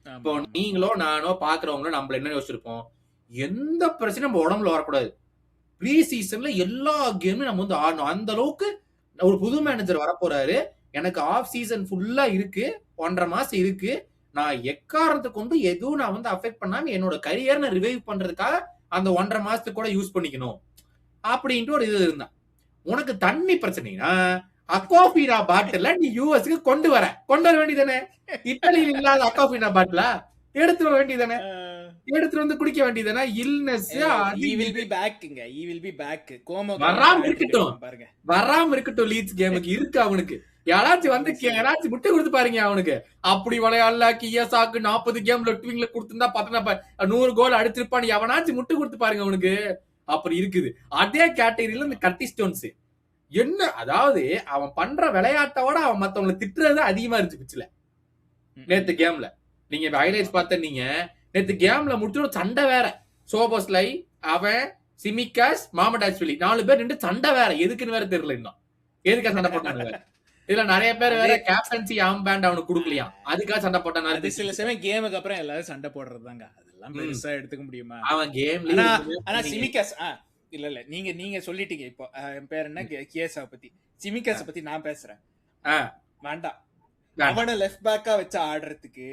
Speaker 2: இப்போ நீங்களோ நானோ பாக்குறவங்களோ நம்மள என்ன யோசிச்சிருப்போம், எந்த பிரச்சனை நம்ம உடம்புல வரக்கூடாது, ப்ரீ சீசன்ல எல்லா கேமும் நம்ம வந்து ஆடணும். அந்த அளவுக்கு ஒரு புது மேனேஜர் வரப்போறாரு, எனக்கு ஆஃப் சீசன் ஃபுல்லா இருக்கு, 1.5 மாசம் இருக்கு, நான் எக்காரணத்தை கொண்டு எதுவும் நான் வந்து அஃபெக்ட் பண்ணாம என்னோட கரியர் நான் ரிவைவ் பண்றதுக்காக அந்த 1.5 மாசத்துக்கு கூட யூஸ் பண்ணிக்கணும் அப்படின்ட்டு ஒரு இது இருந்தா. உனக்கு தண்ணி பிரச்சனைனா அக்வாஃபீனா பாட்டில நீ யூஎஸ்க்கு கொண்டு வர வேண்டியதானே? இத்தாலியில் இல்லாத அக்வாஃபீனா பாட்டில எடுத்துட வேண்டியதானே? எடுத்துட்டு வந்து குடிக்க வேண்டியதானே? இல்னஸ் வராம இருக்கட்டும். லீட்ஸ் கேமுக்கு இருக்கு அவனுக்கு. யாராச்சும் வந்து யாராச்சும் முட்டை கொடுத்து பாருங்க அவனுக்கு. அப்படி விளையாடல கியாசாக்கு 40 கேம் லெஃப்ட் விங்ல கொடுத்திருந்தா 100 கோல் அடிச்சிருப்பான்னு எவனாச்சும் முட்டை கொடுத்து பாருங்க அவனுக்கு. அப்படி இருக்குது. அதே கேட்டகரியில இந்த கட்டி ஸ்டோன்ஸ் என்ன, அதாவது அவன் பண்ற விளையாட்டோட அவன் மத்தவங்களை திட்டுறது அதிகமா இருந்துச்சு பிச்சுல. நேத்து கேம்ல நீங்க ஹைலைட்ஸ் பார்த்த, நீங்க நேத்து கேம்ல முடிச்சு சண்டை வேற. சோபோஸ்லை, அவன், சிமிகாஸ், மாமடாஸ்விலி 4 பேர் நின்று சண்டை வேற. எதுக்குன்னு வேற தெரியல இன்னும், எதுக்கா சண்டை போட்டானு வேற. இதுல நிறைய பேர் வேற கேப்டன்சி ஆம் பேண்ட் அவனுக்கு கொடுக்கலையா, அதுக்காக சண்டை போட்டான்.
Speaker 1: அது சில சமயம் கேமுக்கு அப்புறம் எல்லாரும் சண்டை போடுறதுதாங்க, அதெல்லாம் பெருசா எடுத்துக்க முடியுமா?
Speaker 2: அவன் கேம்ல
Speaker 1: ஆனா சிமிகாஸ் இல்ல நீங்க சொல்லிட்டீங்க. இப்போ என் பேர் என்ன, கியாசா பத்தி. சிமிகாஸ பத்தி நான் பேசுறேன். வேண்டாம், அவனை லெஃப்ட் பேக்கா வச்சு ஆடுறதுக்கு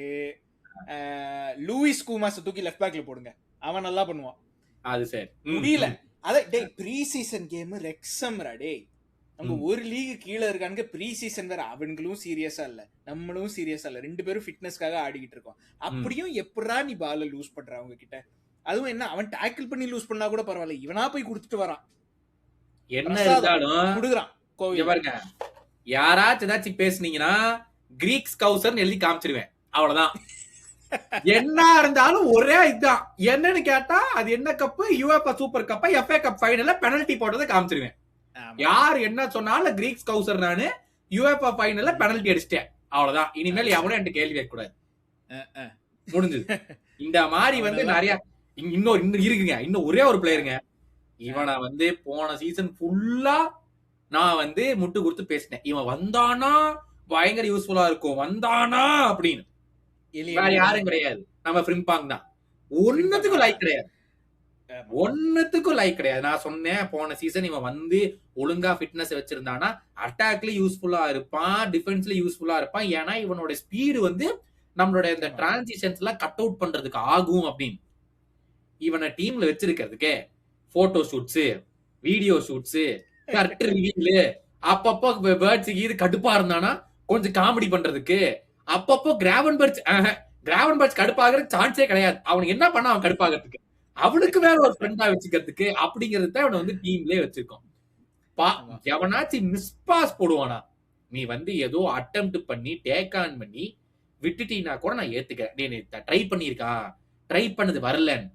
Speaker 1: லூயிஸ் கூமாஸ் தூக்கி லெஃப்ட் பேக்ல போடுங்க, அவன் நல்லா பண்ணுவான்.
Speaker 2: அது சரி,
Speaker 1: முடியல. அத டேய், ப்ரீ சீசன் கேம் ரெக்ஸம்ரா டேய், நம்ம ஒரு லீக் கீழே இருக்கானுங்க. ப்ரீ சீசன் வேற, அவங்களும் சீரியஸா இல்ல, நம்மளும் சீரியஸா இல்ல, 2 பேரும் ஃபிட்னஸ்க்காக ஆடிக்கிட்டு இருக்கோம். அப்படியும் எப்படா நீ பால லூஸ் பண்ற அவங்க கிட்ட? அதுவும் என்ன, அவன் டாக்கிள் பண்ணி லூஸ் பண்ணா கூட பரவாயில்ல, இவனா போய் குடுத்துட்டு வரான்.
Speaker 2: என்ன இருந்தாலும்
Speaker 1: குடுக்குறான்.
Speaker 2: பாருங்க, யாராச்சும் ஏதாச்சும் பேசுனீங்கன்னா கிரீக் ஸ்கவுசர்னு எழுதி காமிச்சிருவேன், அவ்வளவுதான். என்ன இருந்தாலும் ஒரே இதுதான். என்னன்னு கேட்டா அது என்ன கப்பு, யுஎஃப்ஏ சூப்பர் கப்பா எஃப்ஏ கப் ஃபைனல்ல பெனல்டி போட்டதை காமிச்சிருவேன். யார் என்ன சொன்னாலும் கிரீக் ஸ்கவுசர் நானு, யுஎஃப்ஏ ஃபைனல்ல பெனல்டி அடிச்சிட்டேன், அவ்வளவுதான். இனிமேல் எவனும் என்கிட்ட கேள்வி கேட்க கூடாது, முடிஞ்சது. இந்த மாதிரி வந்து நிறைய இன்னும் இருக்குங்க. இன்னும் ஒரே ஒரு பிளேயருங்க, இவனை வந்து போன சீசன் ஃபுல்லா நான் வந்து முட்டு கொடுத்து பேசினேன், இவன் வந்தானா பயங்கர யூஸ்ஃபுல்லா இருக்கும், வந்தானா அப்படின்னு. வேற யாரும் கிடையாது, நம்ம ஃப்ரிம்பாங் தான். ஒன்னத்துக்கும் லைக் கிடையாது. நான் சொன்னேன் போன சீசன் இவன் வந்து ஒழுங்கா ஃபிட்னஸ் வச்சிருந்தானா அட்டாக்ல யூஸ்ஃபுல்லா இருப்பான், டிஃபென்ஸ்ல யூஸ்ஃபுல்லா இருப்பான். ஏன்னா இவனோட ஸ்பீடு வந்து நம்மளோட இந்த டிரான்சிஷன்ஸ் எல்லாம் கட் அவுட் பண்றதுக்கு ஆகும் அப்படின்னு. இவனை டீம்ல வச்சிருக்கிறதுக்கு photo shoots, video shoots, correct ரிவ்யூல, அப்பப்போ பேர்ட்ஸுக்கு இது கடுப்பா இருந்தானா கொஞ்சம் காமெடி பண்றதுக்கு, அப்பப்போ கிராவன்பர்ச் கடுப்பாகிறது சான்ஸே கிடையாது. அவனுக்கு என்ன பண்ண அவன் கடுப்பாகிறதுக்கு, அவனுக்கு வேற ஒரு ஃப்ரெண்டா வச்சுக்கிறதுக்கு அப்படிங்கறத அவனை வந்து டீம்லயே வச்சிருக்கோம். எவனாச்சும் மிஸ் பாஸ் போடுவானா, நீ வந்து ஏதோ அட்டெம்ப்ட் பண்ணி டேக் ஆன் பண்ணி விட்டுட்டீனா கூட நான் ஏத்துக்கிறேன். நீ ட்ரை பண்ணிருக்கா, ட்ரை பண்ணது வரலன்னு.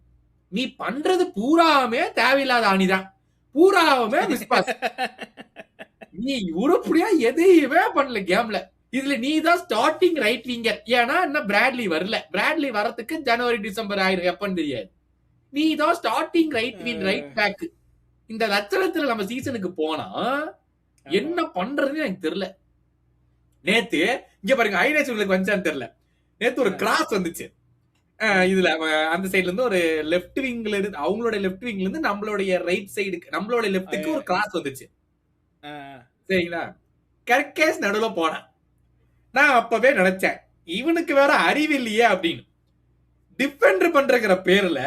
Speaker 2: நீ பண்றது பூராமே தேவையில்லாத அணிதான், பூராமே மிஸ் பாஸ். நீ உருப்படியா எதையுமே பண்ணல கேம்ல. இதுல நீ தான் ஸ்டார்டிங் ரைட் விங்கர். ஏன்னா என்ன பிராட்லி வரல. பிராட்லி வரதுக்கு ஜனவரி டிசம்பர் ஆயிரும் எப்பன்னு தெரியாது. நீ தான் starting right wing right back. இந்த லட்சணத்துல நம்ம சீசனுக்கு போனா என்ன பண்றதுன்னு எனக்கு தெரியல. நேத்து இங்க பாருங்க, ஹைலைட்ஸ் உங்களுக்கு வந்துச்சான்னு தெரியல. நேத்து ஒரு கிராஸ் வந்துச்சு. இதுல அந்த சைடுல இருந்து ஒரு லெஃப்ட் விங்ல இருந்து, அவங்களோட லெஃப்ட் விங்ல இருந்து நம்மளுடைய ரைட் சைடுக்கு, நம்மளோட லெஃப்ட்டுக்கு ஒரு கிராஸ் வந்துச்சு. சரிங்களா? கர்கேஸ் நடுவுல போனான். நான் அப்பவே நினைச்சேன், இவனுக்கு வேற அறிவு இல்லையே அப்படின்னு. டிஃபெண்டர் பண்றங்கிற பேர்ல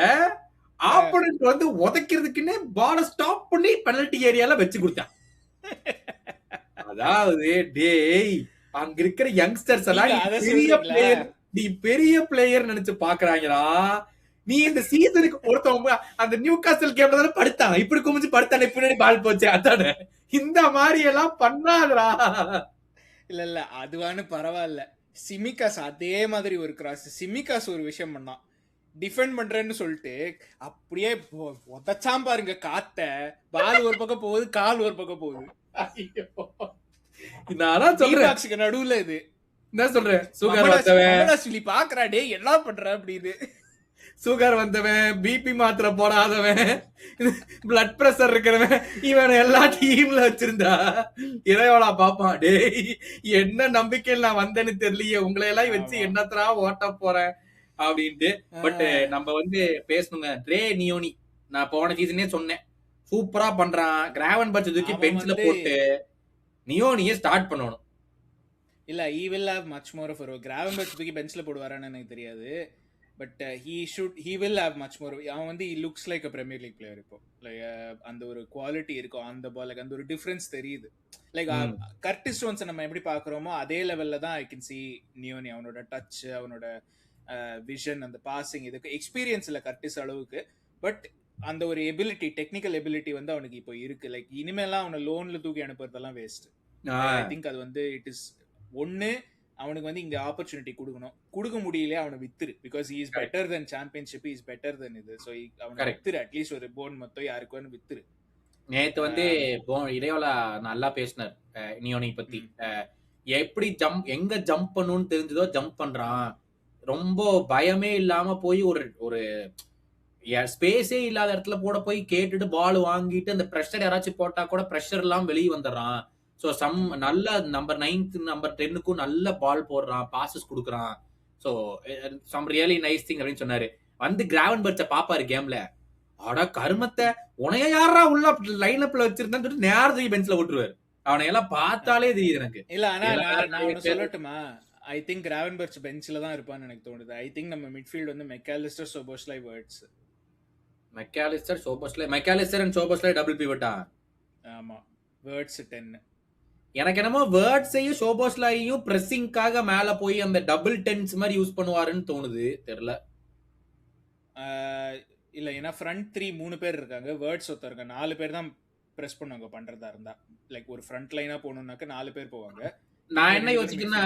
Speaker 2: ஆப்போனன்ட் வந்து உதைக்கிறதுக்குன்னு பால ஸ்டாப் பண்ணி பெனல்டி ஏரியால வச்சு கொடுத்தான். அதாவது டேய், அங்க இருக்கிற யங்ஸ்டர்ஸ் எல்லாம் பெரிய பிளேயர், நீ பெரிய பிளேயர் நினைச்சு பாக்குறாங்களா? நீ இந்த சீசனுக்கு ஒருத்தவங்க அந்த நியூ காஸ்டல் கேம்ல தானே படுத்தாங்க, இப்படி குமிச்சு படுத்தானே, பின்னாடி பால் போச்சு அதானே. இந்த மாதிரி எல்லாம் பண்ணாதடா.
Speaker 1: இல்ல அதுவானு பரவாயில்ல. சிமிகாஸ் அதே மாதிரி ஒரு கிராஸ், சிமிகாஸ் ஒரு விஷயம் பண்ணான், டிஃபெண்ட் பண்றேன்னு சொல்லிட்டு அப்படியே உதச்சாம் பாருங்க காத்த. பால் ஒரு பக்கம் போகுது, கால் ஒரு பக்கம் போகுது.
Speaker 2: நான் சொல்றேன்
Speaker 1: நடுவுல இது
Speaker 2: என்ன சொல்றேன், சுகர் வந்தவன்
Speaker 1: சொல்லி பாக்குறாடே என்ன பண்ற அப்படின்னு.
Speaker 2: சுகர் வந்தவன், பிபி மாத்திரை போடாதவன், பிளட் பிரஷர் இருக்கிறவன், இவன் எல்லா டீம்ல வச்சிருந்தா இறையோடா பாப்பான். டேய், என்ன நம்பிக்கையில் நான் வந்தேன்னு தெரியலையே, உங்களை எல்லாம் வச்சு என்னத்தரா ஓட்ட போறேன் அப்படின்ட்டு. பட் நம்ம வந்து பேசணுங்க. ட்ரே நியோனி, நான் போன சீசனே சொன்னேன், சூப்பரா பண்றான். கிராவன் பட்ஜ் தூக்கி பெஞ்ச்ல போட்டு நியோனியை ஸ்டார்ட் பண்ணணும்.
Speaker 1: இல்ல he will have much more of a கிராவன் பட்ஜ் தூக்கி பெஞ்ச்ல போடுவாரான்னு எனக்கு தெரியாது. But he will have much more. அவன் வந்து he looks like a Premier League player இப்போ. லைக் அந்த ஒரு குவாலிட்டி இருக்கும் அந்த பால், அந்த ஒரு டிஃபரன்ஸ் தெரியுது. லைக் கர்டிஸ் ஜோன்ஸ் நம்ம எப்படி பாக்குறோமோ அதே லெவல்ல தான் ஐ கேன் சி நியோனி. அவனோட டச், அவனோட விஷன், அந்த பாசிங், இதுக்கு எக்ஸ்பீரியன்ஸ் இல்ல கர்டிஸ் அளவுக்கு. பட் அந்த ஒரு எபிலிட்டி, டெக்னிக்கல் எபிலிட்டி வந்து அவனுக்கு இப்போ இருக்கு. லைக் இனிமேலாம் அவனை லோன்ல தூக்கி அனுப்புறதெல்லாம் வேஸ்ட். ஐ திங்க் அது வந்து இட் இஸ் ஒன்னு, அவனுக்கு வந்து இங்க ஆப்பர்ச்சுனிட்டி கொடுக்கணும். கொடுக்க முடியல அவனை வித்துரு. Because he is better than championship, he is better than இது. சோ அவனை வித்துரு, அட்லீஸ்ட் ஒரு போன் மொத்தம் யாருக்கும் வித்துரு.
Speaker 2: நேத்து வந்து இடையோல நல்லா பேசினார் நியோனி பத்தி. எப்படி எங்க ஜம்ப் பண்ணணும்னு தெரிஞ்சதோ ஜம்ப் பண்றான். ரொம்ப பயமே இல்லாம போய் ஒரு ஸ்பேஸே இல்லாத இடத்துல போய் கேட்டுட்டு பால் வாங்கிட்டு அந்த பிரஷர் யாராச்சும் போட்டா கூட பிரஷர் எல்லாம் வெளியே வந்துடுறான். ஸோ நல்ல நம்பர் 9 நம்பர் 10க்கும் நல்ல பால் போடுறான், பாசஸ் கொடுக்குறான். So some really nice thing அப்படின்னு சொன்னாரு. வந்து கிராவன் பர்ச்ச பாப்பாரு கேம்ல, அட கருமத்தை உனைய யாரா உள்ள லைன் அப்ல வச்சிருந்தான்னு சொல்லிட்டு நேரத்துக்கு பெஞ்ச்ல விட்டுருவாரு. அவனை எல்லாம் பார்த்தாலே தெரியுது எனக்கு.
Speaker 1: இல்ல ஆனா நான் சொல்லட்டுமா, ஐ திங்க் கிராவன் பர்ச் பெஞ்ச்ல தான் இருப்பான்னு எனக்கு தோணுது. ஐ திங்க் நம்ம மிட்ஃபீல்ட் வந்து Mac Allister, Szoboszlai, Wirtz.
Speaker 2: Mac Allister, Szoboszlai, Mac Allister and Szoboszlai double பிவட்டா?
Speaker 1: ஆமா, வேர்ட்ஸ் 10.
Speaker 2: எனக்கு என்னமோ வேர்ட்ஸையும் சோபோஸ்லையும் பிரசிங்காக மேல போய் அந்த டபுள் 10s மாதிரி யூஸ் பண்ணுவாருன்னு தோணுது, தெரியல.
Speaker 1: இல்ல ஏன்னா ஃப்ரண்ட் 3 3 பேர் இருக்காங்க, வேர்ட்ஸ் ஒருத்தர் இருக்காங்க, 4 பேர் தான் பிரஸ் பண்ணுவாங்க பண்றதா இருந்தா. லைக் ஒரு ஃப்ரண்ட் லைனா போகணும்னாக்க 4 பேர் போவாங்க.
Speaker 2: நான் என்ன யோசிக்கிறேன்னா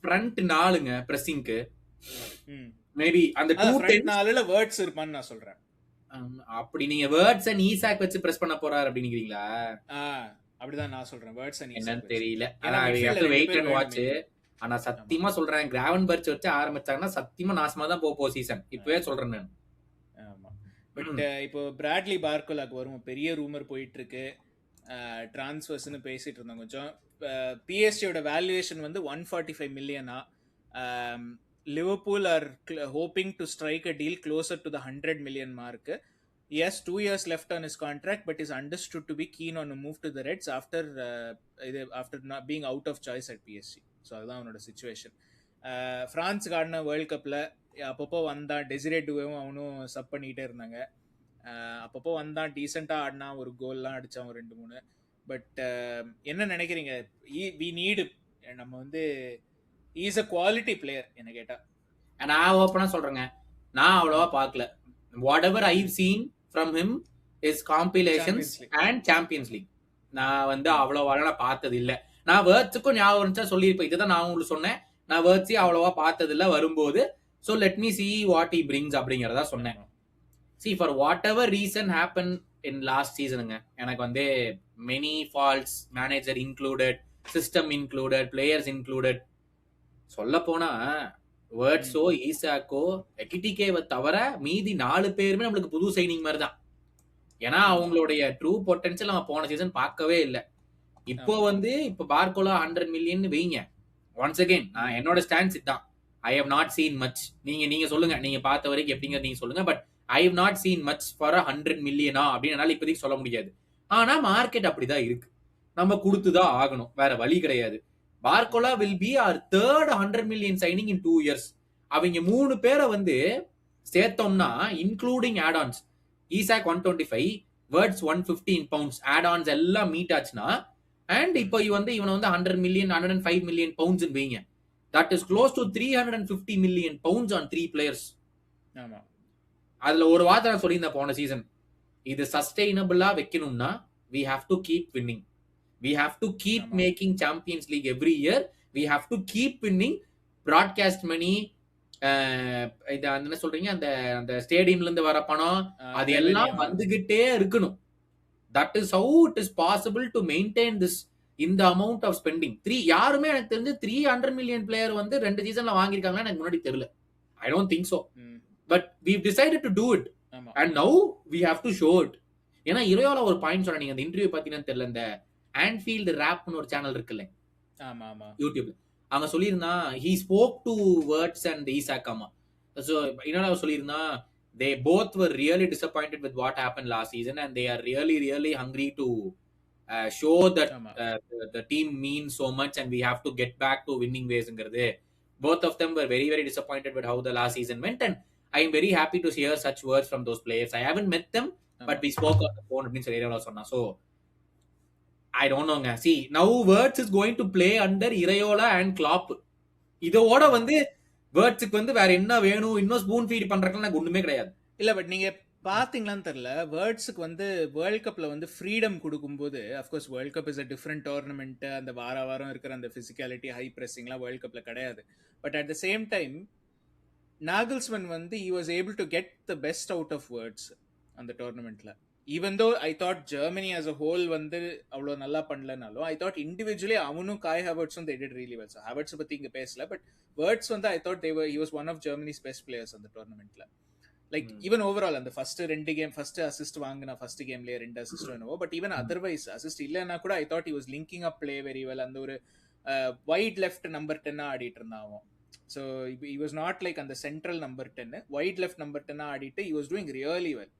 Speaker 2: ஃப்ரண்ட் 4ங்க பிரசிங்க்கு, மேபி அந்த
Speaker 1: 4ல வேர்ட்ஸ் இருப்பான்னு நான் சொல்றேன்.
Speaker 2: அப்படி நீங்க வேர்ட்ஸ் அண்ட் ஈசாக் வச்சு பிரஸ் பண்ண போறாரு அப்படிங்கிறீங்களா?
Speaker 1: அப்படிதான் நான் சொல்றேன். வேர்ட்ஸ் அண்ட்
Speaker 2: என்னன்னு தெரியல, வெயிட் அண்ட் வாட்ச். ஆனா சத்தியமா சொல்றேன், கிராவன் பர்ச் வச்சு ஆரம்பிச்சாங்கன்னா சத்தியமா நாசமா தான் போக சீசன், இப்பவே சொல்றேன் நான்.
Speaker 1: ஆமா, பட் இப்போ பிராட்லி பார்கோலாக்கு வரும் பெரிய ரூமர் போயிட்டு இருக்கு, டிரான்ஸ்ஃபர்ஸ்னு பேசிட்டு இருந்தோம் கொஞ்சம். பிஎஸ்ஜியோட வேல்யூவேஷன் வந்து 145 மில்லியனா. Liverpool are hoping to strike a deal closer to the 100 million mark. He has 2 years left on his contract, but is understood to be keen on a move to the Reds after not being out of choice at PSG. So அதுதான் அவனோட situation. France ஆடின world கப்பில் அப்பப்போ வந்தான், டெசிரே டூவும் அவனும் sub பண்ணிக்கிட்டே இருந்தாங்க. அப்பப்போ வந்தான், டீசெண்டாக ஆடினா, ஒரு கோல்லாம் அடித்தான், ஒரு 2-3. பட் என்ன நினைக்கிறீங்க? வி நீடு, நம்ம வந்து இஸ் அ குவாலிட்டி பிளேயர் என்ன கேட்டால்.
Speaker 2: நான் ஓப்பனாக சொல்கிறேங்க, நான் அவ்வளோவா பார்க்கல. What ever I've seen from him is compilations and Champions League. நான் வந்து அவ்வளவா நான் பார்த்தது இல்ல. நான் வேர்ட்ஸுக்கும் ஞாபகம் இருந்துச்சா சொல்லியிருப்பேன். இதுதான் நான் உங்களுக்கு சொன்னேன். நான் வேர்ட்ஸே அவ்வளவா பார்த்தது இல்ல வரும்போது. So let me see what he brings அப்படிங்கிறதா சொன்னேன். see for whatever reason happened in last seasonங்க எனக்கு வந்து many faults, manager included, system included, players included. சொல்ல போனா வேர்ட்ஸோ ஈசாக்கோ எகிடிகேவை தவிர மீதி 4 பேருமே நம்மளுக்கு புது சைனிங் மாதிரி தான். ஏன்னா அவங்களுடைய ட்ரூ பொட்டன்ஷியல் நம்ம போன சீசன் பார்க்கவே இல்லை. இப்போ வந்து இப்ப பார்கோலா 100 மில்லியன் வைங்க. ஒன்ஸ் அகைன் நான் என்னோட ஸ்டாண்ட்ஸ் இதுதான். I have not seen much. நீங்க சொல்லுங்க, நீங்க பார்த்த வரைக்கும் எப்படிங்க நீங்க சொல்லுங்க. But I have not seen much for 100 மில்லியனா அப்படின்னு என்னால இப்போதைக்கு சொல்ல முடியாது. ஆனா மார்க்கெட் அப்படிதான் இருக்கு. நம்ம கொடுத்துதான் ஆகணும், வேற வழி கிடையாது. Barcola will be our third 100 million signing in 2 years. அவங்க 3 பேரை வந்து சேர்த்தோம்னா including add ons, Isak 125, Wirtz 115 pounds, add ons எல்லாம் மீட் ஆச்சுன்னா, அண்ட் இப்போ இவனை வந்து 100 மில்லியன் 105 மில்லியன் பவுண்ட்ஸ் வைங்க. That is close to 350 million pounds on 3 players. அதுல ஒரு வார்த்தை நான் சொல்லியிருந்தேன் போன சீசன், இது சஸ்டைனபிளா வைக்கணும்னா we have to keep winning. We have to keep making Champions League every year. We have to keep winning. Broadcast money, இது என்ன சொல்றீங்க, அந்த அந்த ஸ்டேடியம்ல இருந்து வர பணம் அது எல்லாம் வந்துகிட்டே இருக்கணும். That is how it is possible to maintain this in the amount of spending. யாருமே எனக்கு தெரிஞ்சு 300 மில்லியன் பிளேயர் வந்து 2 சீசன்ல வாங்கியிருக்காங்களா எனக்கு முன்னாடி தெரியல. I don't think so. But we've decided to do it. And now we have to show it. ஏன்னா இரையோலா ஒரு பாயிண்ட் சொன்ன, நீங்க அந்த இன்டர்வியூ பார்த்தீங்கன்னு தெரியல, இந்த ஆன்ஃபீல்டு ரேப்னு ஒரு சேனல் இருக்குல்ல யூடியூப்ல, அவங்க சொல்லியிருந்தான் he spoke to words and Isak. So இன்னொரு சொல்லியிருந்தான் they both were really disappointed with what happened last season and they are really hungry to show that the team means so much and we have to get back to winning waysங்கிறது. Both of them were very disappointed with how the last season went and I am very happy to hear such words from those players. I haven't met them but we spoke on the phone அப்படின்னு சொல்லி இரையோலா சொன்னா. So I don't know. See, now Wirtz is going to play under Iraola and Klopp. இதோட வந்து வேர்ட்ஸுக்கு வந்து வேற என்ன வேணும், இன்னும் ஸ்பூன் ஃபீட் பண்றதுக்கு ஒண்ணுமே கிடையாது.
Speaker 1: இல்ல பட் நீங்க பாத்தீங்களான்னு தெரியல, வேர்ட்ஸுக்கு வந்து வேர்ல்ட் கப்ல வந்து ஃப்ரீடம் கொடுக்கும்போது, of course world cup is a different tournament, அந்த வாரம் இருக்கிற அந்த பிசிக்காலிட்டி ஹை பிரஸிங்லாம் வேர்ல்ட் கப்ல கிடையாது. But at the same time Nagelsmann வந்து he was able to get the best out of Wirtz அந்த டோர்னமெண்ட்ல. Even though I thought Germany as a whole வந்து அவ்வளோ நல்லா பண்ணலனாலும், ஐ தாட் இண்டிவிஜுவலி அவனும் காய் ஹாவர்ட்ஸும் they did really well. So Havertz பற்றி இங்கே பேசல, பட் வேர்ட்ஸ் வந்து I thought he was one of Germany's best players அந்த டோர்னமெண்ட்ல. லைக் ஈவன் ஓவரால் அந்த ஃபர்ஸ்ட் 2 கேம் ஃபர்ஸ்ட் அசிஸ்ட் வாங்கின ஃபர்ஸ்ட் கேம்லேயே 2 அசிஸ்ட் என்னவோ, பட் ஈவன் அதர்வைஸ் அசிஸ்ட் இல்லைன்னா கூட I thought he was linking up play very well. அந்த ஒரு வைட் லெஃப்ட் நம்பர் 10 ஆடிட்டு இருந்தான் அவன். So he was not like அந்த central number 10, wide left number 10 ஆடிட்டு he was doing really well.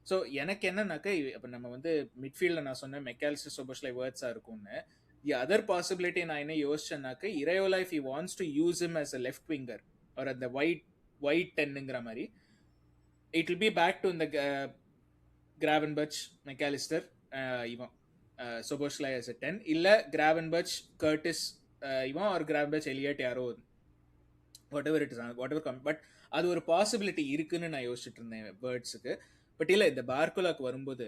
Speaker 1: So எனக்கு என்னன்னாக்கா, இப்போ நம்ம வந்து மிட்ஃபீல்டில் நான் சொன்னேன் மெக்காலிஸ்டர், சோபோஸ்லை, வேர்ட்ஸாக இருக்கும்னு. தி அதர் பாசிபிலிட்டி நான் என்ன யோசிச்சேன்னாக்க, Iraola if he wants to use him as a left winger ஒரு அந்த வைட் 10ங்கிற மாதிரி, it will be back to இந்த கிராவன்பர்ச், மெக்காலிஸ்டர், இவன் சோபோஸ்லை ஆஸ் அ 10, இல்லை கிராவன்பர்ச், கர்டிஸ் இவன் ஒரு கிராவன்பர்ச், எலியட் யாரோ, what ever it is, what ever come. But அது ஒரு பாசிபிலிட்டி இருக்குன்னு நான் யோசிச்சுட்டு இருந்தேன் வேர்ட்ஸுக்கு. பட் இல்லை, இந்த பார்கோலாக்கு வரும்போது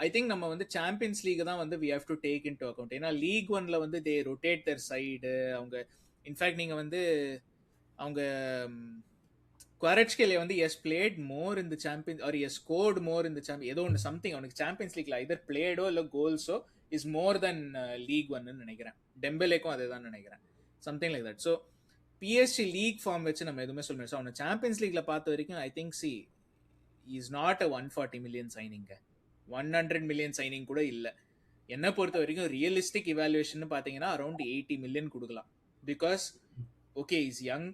Speaker 1: ஐ திங்க் நம்ம வந்து சாம்பியன்ஸ் லீக் தான் வந்து we have to take into account. ஏன்னா லீக் 1ல வந்து தே ரொட்டேட் தர் சைடு. அவங்க இன்ஃபேக்ட் நீங்கள் வந்து அவங்க குவாரட்ஸ்கேலே வந்து எஸ் பிளேட் மோர் இந்த champions or has scored more இந்த சாம்பியன், ஏதோ ஒன்று சம்திங் அவனுக்கு சாம்பியன்ஸ் லீக்ல ஐதர் பிளேடோ இல்லை கோல்ஸோ இஸ் மோர் தென் லீக் 1ன்னு நினைக்கிறேன். டெம்பெலேக்கும் அதே தான் நினைக்கிறேன், something like that. So PSG league form வச்சு நம்ம எதுவுமே சொல்ல முடியாது. ஸோ அவனை சாம்பியன்ஸ் லீக்ல பார்த்த வரைக்கும் I think he is not a 140 million சைனிங்க, 100 மில்லியன் சைனிங் கூட இல்லை. என்னை பொறுத்த வரைக்கும் ரியலிஸ்டிக் இவாலுவேஷன் பார்த்தீங்கன்னா அரௌண்ட் 80 மில்லியன் கொடுக்கலாம். பிகாஸ் ஓகே இஸ் யங்,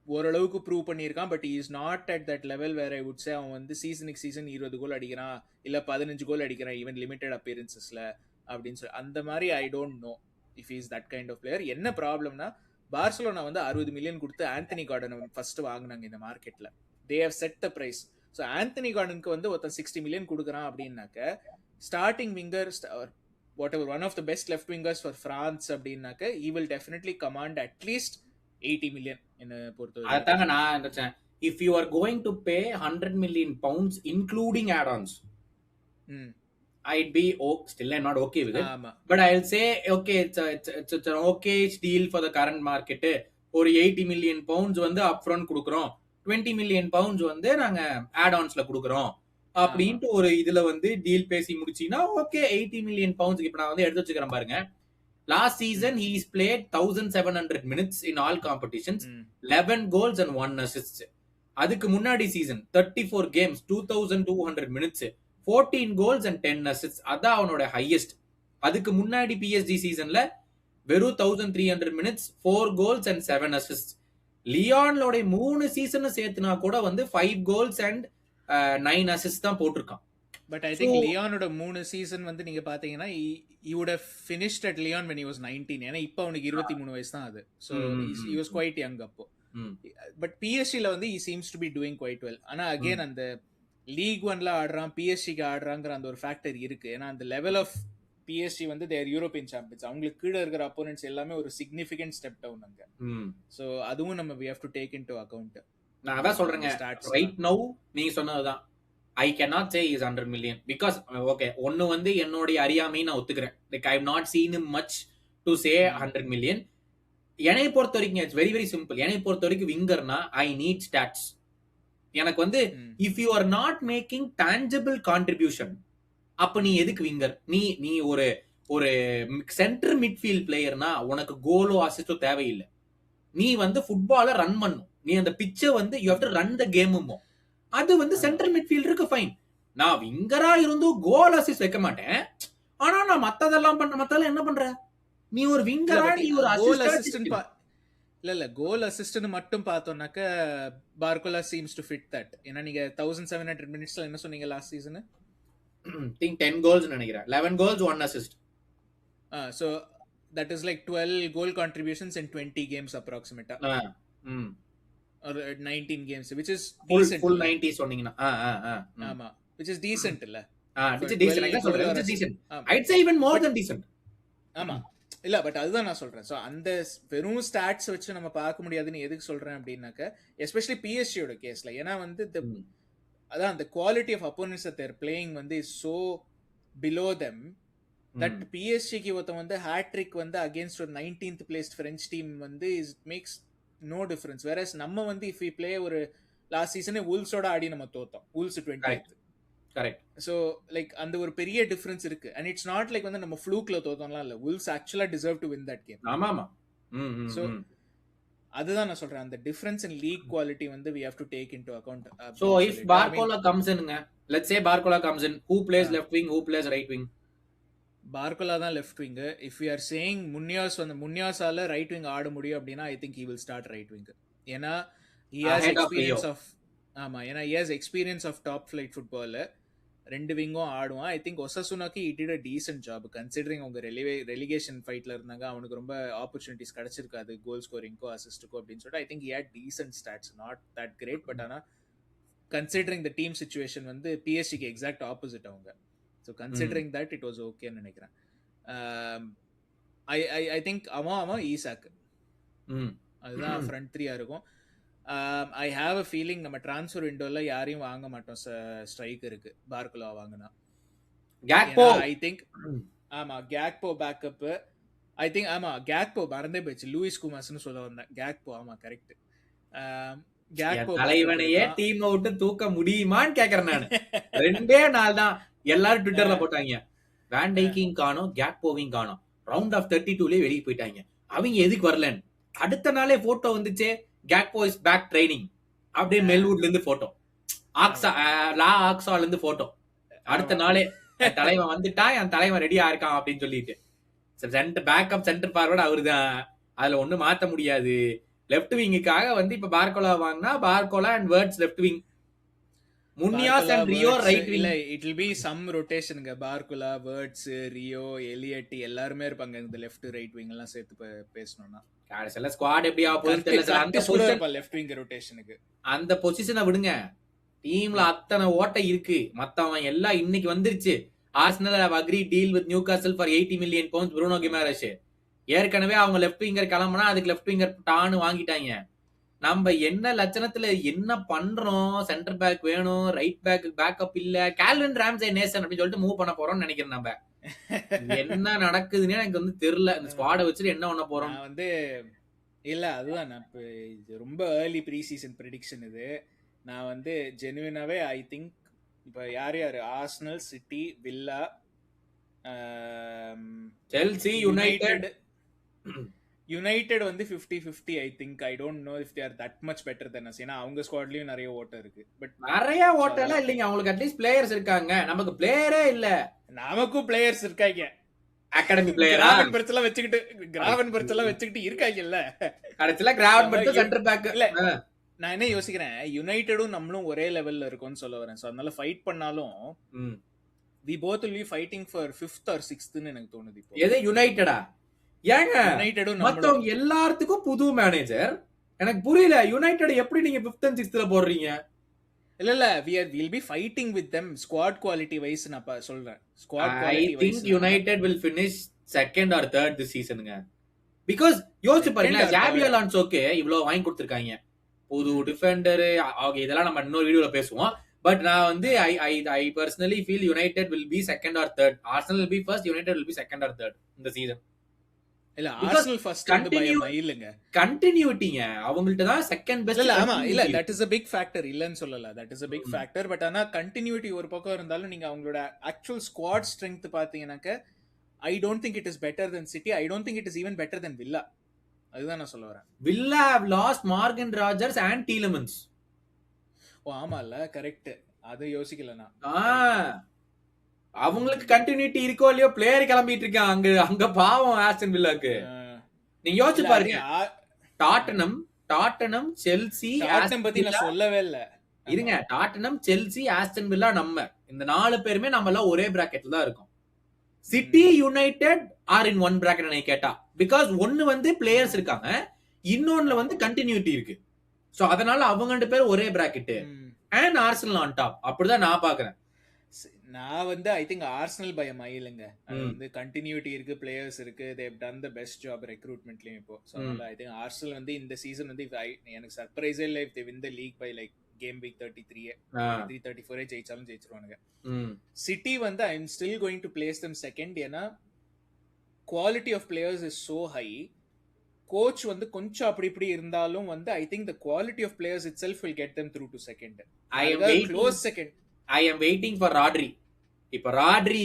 Speaker 1: ஓரளவுக்கு ப்ரூவ் பண்ணியிருக்கான், but is not at that level where I would say அவன் வந்து சீசனுக்கு சீசன் 20 கோல் அடிக்கிறான், இல்லை 15 கோல் அடிக்கிறான் ஈவன் லிமிடெட் அப்பியரன்சஸில் அப்படின்னு சொல்லி. அந்த மாதிரி I don't know if is that kind of player. என்ன ப்ராப்ளம்னா, பார்சலோனா வந்து 60 மில்லியன் கொடுத்து ஆந்தனி கார்டனை ஃபர்ஸ்ட் வாங்கினாங்க இந்த மார்க்கெட்டில். They have set the price. So Anthony கார்டனுக்கு வந்து ஒருத்தன் 60 மில்லியன் கொடுக்குறான் அப்படின்னாக்க, starting winger whatever one of the best left wingers for France அப்படின்னாக்க he will definitely command at least 80 million என்ன பொறுத்தவரை.
Speaker 2: அதாங்க நான் நினைச்சேன், if you are going to pay 100 million pounds including add-ons, I'd be still I'm not okay with it.
Speaker 1: ஆமா.
Speaker 2: But I'll say, okay, it's an okay deal for the current market. ஒரு 80 million pounds வந்து upfront கொடுக்குறோம், 20 million pounds வந்து நாங்க add-onsல கொடுக்குறோம் அப்படின்ட்டு ஒரு இதுல வந்து டீல் பேசி முடிச்சீங்கன்னா ஓகே. 80 million pounds இப்ப நான் வந்து எடுத்து வச்சுக்கிறேன் பாருங்க. Last season he's played 1700 minutes in all competitions, 11 goals and 1 assist. அதுக்கு முன்னாடி season 34 games, 2200 minutes, 14 goals and 10 assists. அதான் அவனோட ஹையஸ்ட். அதுக்கு முன்னாடி PSG சீசன்ல வெறும் 1300 minutes, 4 goals and 7 assists. லியானோட 3 season சேர்த்துனா கூட வந்து 5 goals and 9 assists தான் போட்டிருக்கான்.
Speaker 1: பட் ஐ திங்க் லியானோட 3 சீசன் வந்து நீங்க பாத்தீங்கன்னா he would have finished at Lyon when he was 19. ஏன்னா இப்போ அவனுக்கு 23 வயசு தான் அது. So he was quite young அப்போ. பட் பிஎஸ்சில வந்து he seems to be doing quite well. ஆனா அகைன் அந்த லீக் 1ல ஆடுறான், பிஎஸ்சிக்கு ஆடுறாங்கிற அந்த ஒரு ஃபேக்டர் இருக்கு. ஏன்னா அந்த லெவல் ஆஃப் பிஎஸ்சி வந்து தேர் யூரோப்பியன் சாம்பியன்ஸ். அவங்களுக்கு கீழே இருக்கிற அப்போனன்ட்ஸ் எல்லாமே ஒரு சிக்னிஃபிகன்ட் ஸ்டெப் டவுன் அங்க. சோ அதுவும் நம்ம we have to take into account.
Speaker 2: நான் அதான் சொல்றேங்க, ரைட் நவ் நீங்க சொன்னதுதான். I cannot say he's 100 million because okay, ஒன்னு வந்து என்னோட அறியாமை நான் ஒத்துக்கிறேன். Like I have not seen him much to say 100 million. என்னை பொறுத்த வரைக்கும் இட்ஸ் வெரி வெரி சிம்பிள். என்னை பொறுத்த வரைக்கும் விங்கர்னா ஐ நீட் ஸ்டாட்ஸ். எனக்கு வந்து if you are not making tangible contribution, அப்ப நீ எதுக்கு விங்கர்? நீ ஒரு ஒரு சென்டர் மிட்ஃபீல்ட் பிளேயர்னா உனக்கு கோலோ அசிஸ்டோ தேவையில்லை. நீ வந்து ஃபுட்பாலை ரன் பண்ணும். நீ அந்த பிச்சை வந்து you have to run the கேமுமோ. அது வந்து சென்ட்ரல் மிட்ஃபீல்டருக்கு ஃபைன். நான் விங்கரா இருந்தும் கோல் அசிஸ்ட் வைக்க மாட்டேன். ஆனா நான் மத்ததெல்லாம் என்ன பண்ற? நீ ஒரு விங்கரா, நீ ஒரு
Speaker 1: கோல் அசிஸ்டன்ட் இல்ல கோல் அசிஸ்டன்ட் மட்டும் பார்த்தோம்னாக்க Barcola seems to fit that. ஏன்னா நீங்க 1700 மினிட்ஸ்ல என்ன சொன்னீங்க லாஸ்ட் சீசன்?
Speaker 2: திங்க் 10 goals நினைக்கிறேன். 11 goals 1 assist.
Speaker 1: So that is like 12 goal contributions in 20 games approximately. Or 19 games, which is decent.
Speaker 2: Full 90 சொன்னீங்கன்னா
Speaker 1: ஆமா, which is decent இல்ல?
Speaker 2: which is decent. I சொல்றேன் which is decent. I'd say even more than decent.
Speaker 1: ஆமா இல்ல, but அதுதான் நான் சொல்றேன். So அந்த வெறும் ஸ்டாட்ஸ் வச்சு நம்ம பார்க்க முடியாதுன்னு எதுக்கு சொல்றேன் அப்படின்னாக்க, எஸ்பெஷலி பிஎஸ்சியோட கேஸ்ல. ஏன்னா வந்து அதான் அந்த quality of opponents they're playing வந்து is so below them that பிஎஸ்சிக்கு ஒருத்தன் வந்து ஹேட்ரிக் வந்து அகேன்ஸ்ட் ஒரு 19th பிளேஸ்ட் ஃப்ரெஞ்ச் டீம் வந்து is makes no difference. Whereas நம்ம வந்து இஃப் வி பிளே ஒரு லாஸ்ட் சீசனே வூல்ஸோட ஆடி நம்ம தோத்தோம், Wolves 20th.
Speaker 2: Correct.
Speaker 1: So like அந்த ஒரு பெரிய டிஃபரன்ஸ் இருக்கு. அண்ட் இட்ஸ் நாட் லைக் வந்து நம்ம ஃப்ளூக்ல தோத்தோம்லாம் இல்ல, வூல்ஸ் ஆக்சுவலா deserve to win that game.
Speaker 2: ஆமாமா.
Speaker 1: ஸோ அதுதான் நான் சொல்றேன், அந்த டிஃபரன்ஸ் இன் லீக் குவாலிட்டி வந்து we have to take into account.
Speaker 2: So if Barcola comes in, let's say Barcola comes in, who plays left wing, who plays right wing?
Speaker 1: Barcola தான் left wing. If you are saying முன்யாஸால right wing ஆட முடியும் அப்படின்னா I think he will start right wing. ஏன்னா he has experience of ஏன்னா he has experience of top flight football. ரெண்டு விங்கும் ஆடுவான். ஐ திங்க் ஒசாசுனாக்கு he did a decent job considering அவங்க ரெலிகேஷன் ஃபைட்ல இருந்தாங்க. அவனுக்கு ரொம்ப ஆப்பர்ச்சுனிட்டிஸ் கிடைச்சிருக்காது கோல் ஸ்கோரிங்க்கோ அசிஸ்டுக்கோ அப்படின்னு சொல்லிட்டு. ஐ think he had decent stats, not that great, but ஆனால் considering the team situation வந்து பிஎஸ்சிக்கு எக்ஸாக்ட் ஆப்போசிட் அவங்க. So considering that it was ஓகேன்னு நினைக்கிறேன். ஐ திங்க் அவன் ஈசாக் அதுதான் ஃப்ரண்ட் த்ரீயா இருக்கும். ஐ ஹாவ் அ ஃபீலிங் நம்ம ட்ரான்ஸ்ஃபர் விண்டோல யாரையும் வாங்க மாட்டோம் ஸ்ட்ரைக்கருக்கு பார்கோலா வாங்கினா. ஐ திங்க் ஆமா கேக்போ பேக்கப். ஐ திங்க் ஆமா கேக்போ மறந்தே போயிடுச்சு, லூயிஸ் குமாஸ்னு சொல்ல வந்தேன். கேக்போ ஆமா கரெக்ட். கேக்போ
Speaker 2: தலைவனையே டீம் விட்டு தூக்க முடியுமான்னு கேக்குறேன் நான். 2 நாள் தான் எல்லாரும் ட்விட்டர்ல போட்டாங்க, வேன் டைக்கிங் காணோம், கேக்போவிங் காணோம், ரவுண்ட் ஆஃப் 32லயே வெளியே போயிட்டாங்க, அவங்க எதுக்கு வரலன்னு. அடுத்த நாளே போட்டோ வந்துச்சு, கேக்போ இஸ் பேக் ட்ரைனிங் அப்படியே மெல்வுட்ல இருந்து போட்டோ, ஆக்ஸால இருந்து போட்டோ. அடுத்த நாளே தலைவன் வந்துட்டான், என் தலைவன் ரெடியா இருக்கான் அப்படின்னு சொல்லிட்டு. பேக்கப் சென்டர் ஃபார்வர்ட் அவருதான், அதுல ஒண்ணும் மாத்த முடியாது. லெஃப்ட் விங்குக்காக வந்து இப்ப பார்கோலா வாங்கினா Barcola and Wirtz left wing, முன்யாஸ் and Rio right wing.
Speaker 1: It will be some ரொட்டேஷன்ங்க. பார்கோலா, வேர்ட்ஸ், ரியோ, எலியட் எல்லாருமே இருப்பாங்க இந்த லெஃப்ட் ரைட் விங் எல்லாம் சேர்த்து பேசணும்னா.
Speaker 2: கடைசில ஸ்குவாட் எப்படி ஆக போகுதுன்னு தெரியல. அந்த பொசிஷன்
Speaker 1: லெஃப்ட் விங் ரொட்டேஷனுக்கு
Speaker 2: அந்த பொசிஷனை விடுங்க, டீம்ல அத்தனை ஓட்டை இருக்கு. மத்தவன் எல்லாம் இன்னைக்கு வந்துருச்சு. Arsenal have agreed deal with Newcastle for 80 million pounds Bruno Guimaraes. ஏற்கனவே அவங்க லெஃப்ட் விங்கர் கிளம்புனா அதுக்கு லெஃப்ட் விங்கர் டான்னு வாங்கிட்டாங்க. நம்ம என்ன லட்சணத்துல என்ன பண்றோம், சென்டர் பேக் வேணும், ரைட் பேக் பேக்கப் இல்ல, கால்வின் ராம்சே நேசன் அப்படின்னு சொல்லிட்டு மூவ் பண்ண போறோம்னு நினைக்கிறேன். நம்ம என்ன நடக்குதுன்னே எனக்கு வந்து தெரியல. இந்த ஸ்குவாட வச்சுட்டு என்ன பண்ண போறோம்
Speaker 1: நான் வந்து இல்ல அதுதான் நான் இப்போ இது ரொம்ப ஏர்லி ப்ரீ சீசன் ப்ரெடிக்ஷன் இது. நான் வந்து ஜெனுவினாவே ஐ திங்க் இப்போ யார் Arsenal, City, Villa,
Speaker 2: Chelsea, United
Speaker 1: United வந்து 50-50 I think. I don't know if they are that much better than us. ஏன்னா அவங்க ஸ்குவாட்லயும் நிறைய ஓட்டம் இருக்கு. பட்
Speaker 2: நிறைய ஓட்டம்லாம் இல்லைங்க. அவங்களுக்கு அட்லீஸ்ட் பிளேயர்ஸ் இருக்காங்க. நமக்கு பிளேயரே இல்ல.
Speaker 1: நமக்கும் பிளேயர்ஸ் இருக்காங்க.
Speaker 2: அகாடமி பிளேயரா
Speaker 1: கிராவன்பெர்ட்ஸ் எல்லாம் வச்சுக்கிட்டு இருக்காங்கல்ல.
Speaker 2: கடைசில கிராவன்பெர்ட்ஸ் சென்டர் பேக்.
Speaker 1: இல்ல நான் என்ன யோசிக்கிறேன், யுனைடெடும் நம்மளும் ஒரே லெவல்ல இருக்கோம்னு சொல்ல வரேன். சோ அதனால ஃபைட் பண்ணாலும் we both will be fighting for 5th or 6th ன்னு எனக்கு தோணுது இப்போ.
Speaker 2: எது யுனைடெடா? ஏங்க
Speaker 1: யுனைடெடும்
Speaker 2: மத்தவங்க எல்லாத்துக்கும் புது மேனேஜர். எனக்கு புரியல யுனைடெட் எப்படி நீங்க 5th and 6thல போடுறீங்க?
Speaker 1: இல்ல we'll be fighting with them squad quality wise. நான் சொல்றேன் squad quality
Speaker 2: wise. I think United will finish 2nd or 3rd this seasonங்க. because யோசிச்சு பாருங்க, ஜாபி அலான்சோக்கு இவ்வளவு வாங்கி கொடுத்திருக்காங்க. புது டிஃபெண்டர் ஓகே, இதெல்லாம் நம்ம இன்னொரு வீடியோல பேசுவோம். பட் நான் வந்து I personally feel United will be 2nd or 3rd. Arsenal will be 1st, United will be 2nd or 3rd இந்த சீசன்.
Speaker 1: இல்ல ஆர்சனல் ஃபர்ஸ்ட் வந்து பயம் இல்லங்க.
Speaker 2: கண்டினியூட்டிங்க அவங்கள்ட்ட தான் செகண்ட் பெஸ்ட்.
Speaker 1: இல்ல ஆமா இல்ல that is a big factor இல்லன்னு சொல்லல. That is a big factor. But ஆனா கண்டினியூட்டி ஒரு பக்கம் இருந்தாலும் நீங்க அவங்களோட ஆக்சுவல் ஸ்குவாட் ஸ்ட்ரெngth பாத்தீங்கன்னாக்க I don't think it is better than City. I don't think it is even better than Villa. அதுதான் நான் சொல்ல வரேன்.
Speaker 2: Villa have lost Morgan Rogers and Tielemans.
Speaker 1: ஓ ஆமால கரெக்ட். அது யோசிக்கல நான்.
Speaker 2: அவங்களுக்கு கண்டினியூட்டி இருக்கோ இல்லையோ, பிளேயர் கிளம்பிட்டு இருக்கான் அங்க பாவம் ஆஸ்டன் வில்லாக்கு. நீங்க யோசிச்சு பாருங்க, டாட்டனம் செல்சி
Speaker 1: ஆஸ்டன் பத்தி நான் சொல்லவே இல்ல.
Speaker 2: இருங்க, டாட்டனம் செல்சி ஆஸ்டன் வில்லா நம்ம இந்த 4 பேருமே நம்ம எல்லாம் ஒரே பிராக்கெட்ல தான் இருக்கோம். City United are in one bracket நான் கேட்டா. பிகாஸ் ஒன்னு வந்து பிளேயர்ஸ் இருக்காங்க, இன்னொன்னுல வந்து கண்டினியூட்டி இருக்கு. சோ அதனால அவங்க 2 பேரும் ஒரே bracket and Arsenal on top. அப்படிதான் நான் பாக்குறேன்.
Speaker 1: நான் வந்து ஐ திங்க் ஆர்சனல் பயம் இல்லைங்க. அது வந்து கண்டினியூட்டி இருக்கு, பிளேயர்ஸ் இருக்கு, they have done the best job ரெக்ரூட்மெண்ட்லயும் இப்போ. சோ ஐ திங்க் ஆர்சனல் வந்து இந்த சீசன் வந்து எனக்கு சர்ப்ரைஸே இல்ல if they win the league by like game week 33-34 ஜெயிச்சிருவானுங்க. சிட்டி வந்து I am still going to place them second. ஏன்னா quality of players is so high. Coach வந்து கொஞ்சம் அப்படி இப்படி இருந்தாலும் வந்து I think the quality of players itself will get them through to second.
Speaker 2: I am close second. I am waiting for Rodri. இப்ப Rodri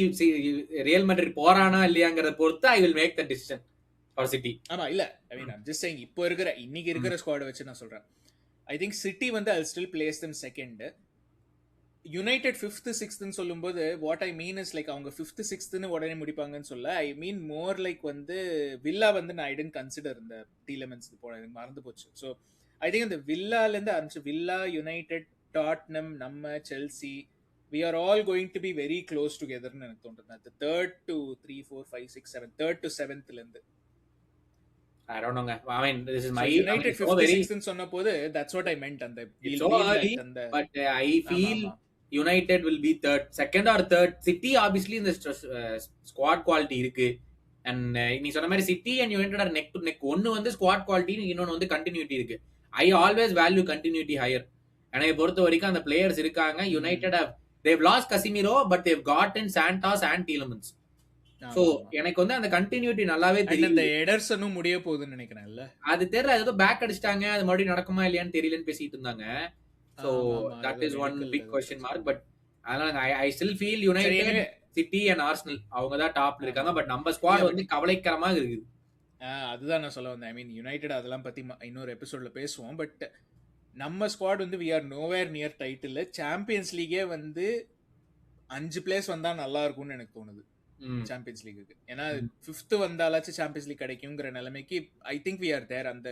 Speaker 2: real Madrid போறானா இல்லையாங்கறத பொறுத்து I will make the decision for City.
Speaker 1: ஆமா இல்ல ஐ மீன் I'm just saying இப்போ இருக்கிற இன்னைக்கு இருக்கிற squad வச்சு நான் சொல்றேன். I think City வந்து I'll still place them second. United 5th 6th ன்னு சொல்லும்போது what I mean is like அவங்க 5th 6th ன்னு உடனே முடிப்பாங்கன்னு சொல்ல. I mean more like வந்து வில்லா வந்து நான் I didn't consider இந்த டீலமென்ஸ் போன எனக்கு மறந்து போச்சு. So I think இந்த வில்லால இருந்து ஆரம்பிச்சு வில்லா, யுனைடெட், டாட்னம், நம்ம, Chelsea, we are all going to be very close together ன்னு எனக்கு தோணுது. the 3rd to 3 4 5 6 7 3rd to 7th ல இருந்து
Speaker 2: I don't know. I mean, this is my
Speaker 1: United 5th 6th ன்னு சொன்னபோது that's what I meant. and
Speaker 2: so early, but I feel United will be 3rd, 2nd or 3rd. City obviously in the squad quality இருக்கு. and நீ சொன்ன மாதிரி City and United are neck to neck. ஒன்னு வந்து squad quality, இன்னொன்னு வந்து continuity இருக்கு. I always value continuity higher. என்னை பொறுத்த வரைக்கும் அந்த பிளேயர்ஸ் இருக்காங்க. United they've lost Casemiro but they've gotten Santos and Tielemans. So எனக்கு வந்து அந்த கண்டினியூட்டி நல்லாவே தெரியும்.
Speaker 1: அந்த எடர்சனும் முடிய போகுதுன்னு நினைக்கிறேன். இல்ல அது
Speaker 2: தெரியல, ஏதோ பேக் அடிச்சிட்டாங்க, அது மறுபடியும் நடக்குமா இல்லையான்னு தெரியலன்னு பேசிட்டு இருந்தாங்க. So that is one big question mark. but அதனால I still feel United, City and Arsenal அவங்க தான் டாப்ல இருக்காங்க. பட் நம்ம ஸ்குவாட் வந்து கவலைக்கிரமா இருக்குது.
Speaker 1: அதுதான் நான் சொல்ல வந்தேன். ஐ மீன் யுனைடெட் அதெல்லாம் பத்தி இன்னொரு எபிசோட்ல பேசுவோம். பட் நம்ம ஸ்குவாட் வந்து we are nowhere near title. Champions லீகே வந்து 5 பிளேஸ் வந்தா நல்லா இருக்கும்னு எனக்கு தோணுது சாம்பியன்ஸ் லீக்கு. ஏன்னா 5th வந்தாலாச்சும் சாம்பியன்ஸ் லீக் கிடைக்குங்கிற நிலைமைக்கு I think we are there. அந்த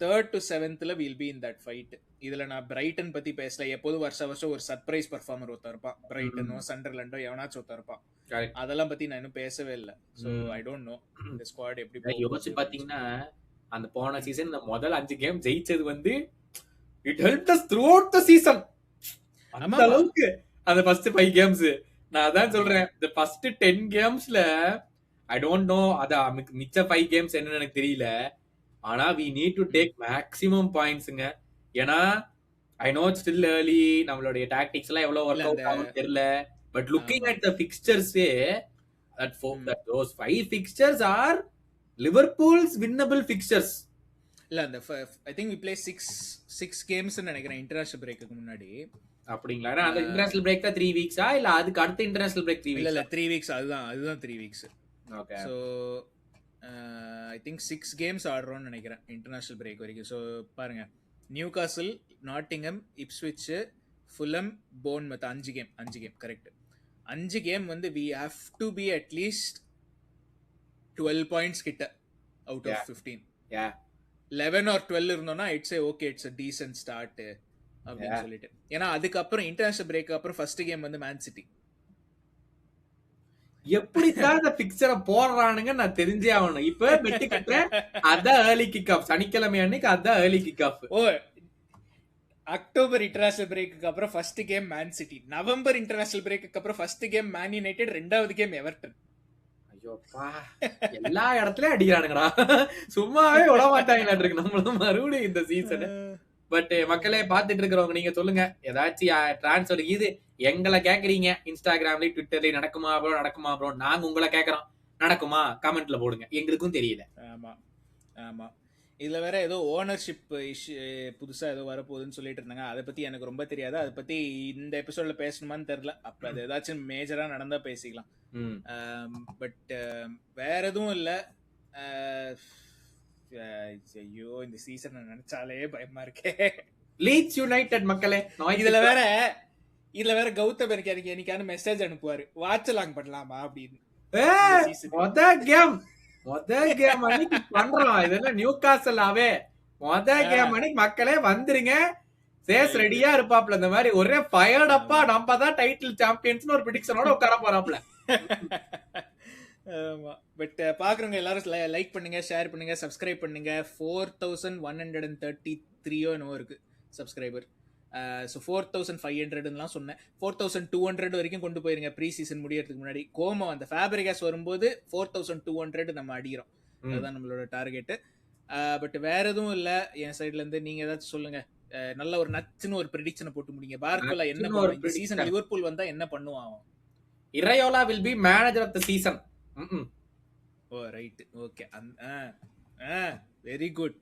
Speaker 1: 3rd to 7thல we'll be in that fight. இதுல நான் பிரைட்டன் பத்தி பேசல. எப்போதும் வருஷம் ஒரு சர்ப்ரைஸ் பர்ஃபார்மர் ஒருத்தர் இருப்பான். பிரைட்டனோ சண்டர்லாண்டோ எவனாச்சும் ஒருத்தர் இருப்பான். அதெல்லாம் பத்தி நான் இன்னும் பேசவே இல்லை. ஸோ ஐ டோன்ட் நோ இந்த ஸ்குவாட் எப்படி
Speaker 2: யோசிச்சு பாத்தீங்கன்னா அந்த போன சீசன் இந்த முதல் 5 கேம் ஜெயிச்சது வந்து it helped us throughout the season. அந்த அளவுக்கு அந்த ஃபர்ஸ்ட் 5 கேம்ஸ் நான் அதான் சொல்றேன். இந்த ஃபர்ஸ்ட் 10 கேம்ஸ்ல ஐ டோன்ட் நோ அத மிச்ச 5 கேம்ஸ் என்னன்னு எனக்கு தெரியல. ஆனா we need to take maximum pointsங்க. ஏன்னா I know it's still early, நம்மளுடைய டாக்டிக்ஸ் எல்லாம் எவ்வளவு ஒர்க் அவுட் ஆகும் தெரியல. பட் லுக்கிங் அட் த பிக்சர்ஸே that those 5 fixtures are Liverpool's winnable fixtures.
Speaker 1: இல்ல அந்த I think we play 6 games நினைக்கிறேன் இன்டர்நேஷனல் பிரேக்குக்கு முன்னாடி.
Speaker 2: அப்படிங்களா? அந்த இன்டர்நேஷனல் பிரேக் தான் 3 வீக்ஸா இல்ல அதுக்கு அடுத்த இன்டர்நேஷனல் பிரேக் 3 வீக்ஸ்?
Speaker 1: இல்ல 3 வீக்ஸ் அதுதான் 3 weeks.
Speaker 2: Okay.
Speaker 1: So I think 6 games ஆடுறோம்னு நினைக்கிறேன் இன்டர்நேஷனல் பிரேக் வரைக்கும். சோ பாருங்க, Newcastle, Nottingham, Ipswich, Fulham, Bournemouth 5 game correct. 5 game வந்து we have to be at least 12 points கிட்ட out of 15. 11 or 12 இருந்தோம்னா it's okay, it's a decent start அப்படின்னு சொல்லிட்டு. ஏன்னா அதுக்கப்புறம் இன்டர்நேஷனல் பிரேக் அப்புறம் ஃபர்ஸ்ட் கேம் வந்து மேன் சிட்டி.
Speaker 2: எப்படித்தான் இந்த பிக்சரை போடுறானுங்க நான் தெரிஞ்சே ஆகணும். இப்ப பெட்டு கட்ட அதான் ஏர்லி கிக் ஆஃப், சனிக்கிழமை அன்னைக்கு அதான் early kick off.
Speaker 1: Oh, October international பிரேக்கு அப்புறம் first game Man City, November international பிரேக்கு அப்புறம் ஃபர்ஸ்ட் கேம் மேன் யுனைடெட், ரெண்டாவது கேம் எவர்டன்.
Speaker 2: ஐயோப்பா, எல்லா இடத்துலயும் அடிக்கிறானுங்கடா, சும்மாவே விட மாட்டாங்களாட்டு இருக்கு நம்மளும் மறுபடியும் இந்த சீசன். பட் மக்களே பாத்துட்டு இருக்கிறவங்க நீங்க சொல்லுங்க, ஏதாச்சும் டிரான்ஸ்ஃபர் இது எங்களை கேக்குறீங்க இன்ஸ்டாகிராம்லயும் ட்விட்டர்லயும் நடக்குமா ப்ரோ, நாங்க உங்களை கேக்குறோம், நடக்குமா கமெண்ட்ல போடுங்க, எங்களுக்கும் தெரியல.
Speaker 1: ஆமா இதுல வேற ஏதோ ஓனர்ஷிப் இஷ்யூ புதுசா ஏதோ வரப்போகுதுன்னு சொல்லிட்டு இருந்தாங்க. அதை பத்தி எனக்கு ரொம்ப தெரியாது, அதை பத்தி இந்த எபிசோட்ல பேசணுமான்னு தெரியல. அப்ப அது ஏதாச்சும் மேஜரா நடந்தா பேசிக்கலாம். பட் வேற எதுவும் இல்ல. ஐயோ, இந்த சீசன் நினைச்சாலே பயமா இருக்கே.
Speaker 2: லீட்ஸ் யுனைடெட் மக்களே,
Speaker 1: இதுல வேற கௌதம் எனக்கு என்னைக்கான மெசேஜ் அனுப்புவாரு, வாட்ச் லாங் பண்ணலாமா அப்படின்னு.
Speaker 2: மொத கேம் அன்னைக்கு பண்றோம், இதெல்லாம் நியூகாசலாவே மொத கேம் அன்னைக்கு மக்களே வந்துருங்க, சேஸ் ரெடியா இருப்பாப்ல. இந்த மாதிரி ஒரே ஃபயர்டப்பா நம்ம தான் டைட்டில் சாம்பியன்ஸ்னு ஒரு பிரெடிக்ஷனோட உட்கார போறாப்ல.
Speaker 1: ஆமா, பட் பாக்குறவங்க எல்லாரும் லைக் பண்ணுங்க, ஷேர் பண்ணுங்க, சப்ஸ்கிரைப் பண்ணுங்க. 4133 என்னவோ இருக்கு சப்ஸ்கிரைபர். ஸோ 4500 சொன்னேன், 4200 வரைக்கும் கொண்டு போயிருங்க ப்ரீ சீசன் முடியறதுக்கு முன்னாடி. கோமம் அந்த ஃபேப்ரிகாஸ் வரும்போது 4200 நம்ம அடிக்கிறோம், அதுதான் நம்மளோட டார்கெட்டு. பட் வேற எதுவும் இல்லை என் சைட்ல இருந்து. நீங்க ஏதாச்சும் சொல்லுங்க, நல்ல ஒரு நச்சுன்னு ஒரு ப்ரெடிக்ஷனை போட்டு முடிங்க. பார்க்கோலா என்ன பண்ணுவான் இந்த சீசன், லிவர்பூல் வந்தா என்ன பண்ணுவான்?
Speaker 2: Iraola will be manager of the season.
Speaker 1: Oh right, okay, very good.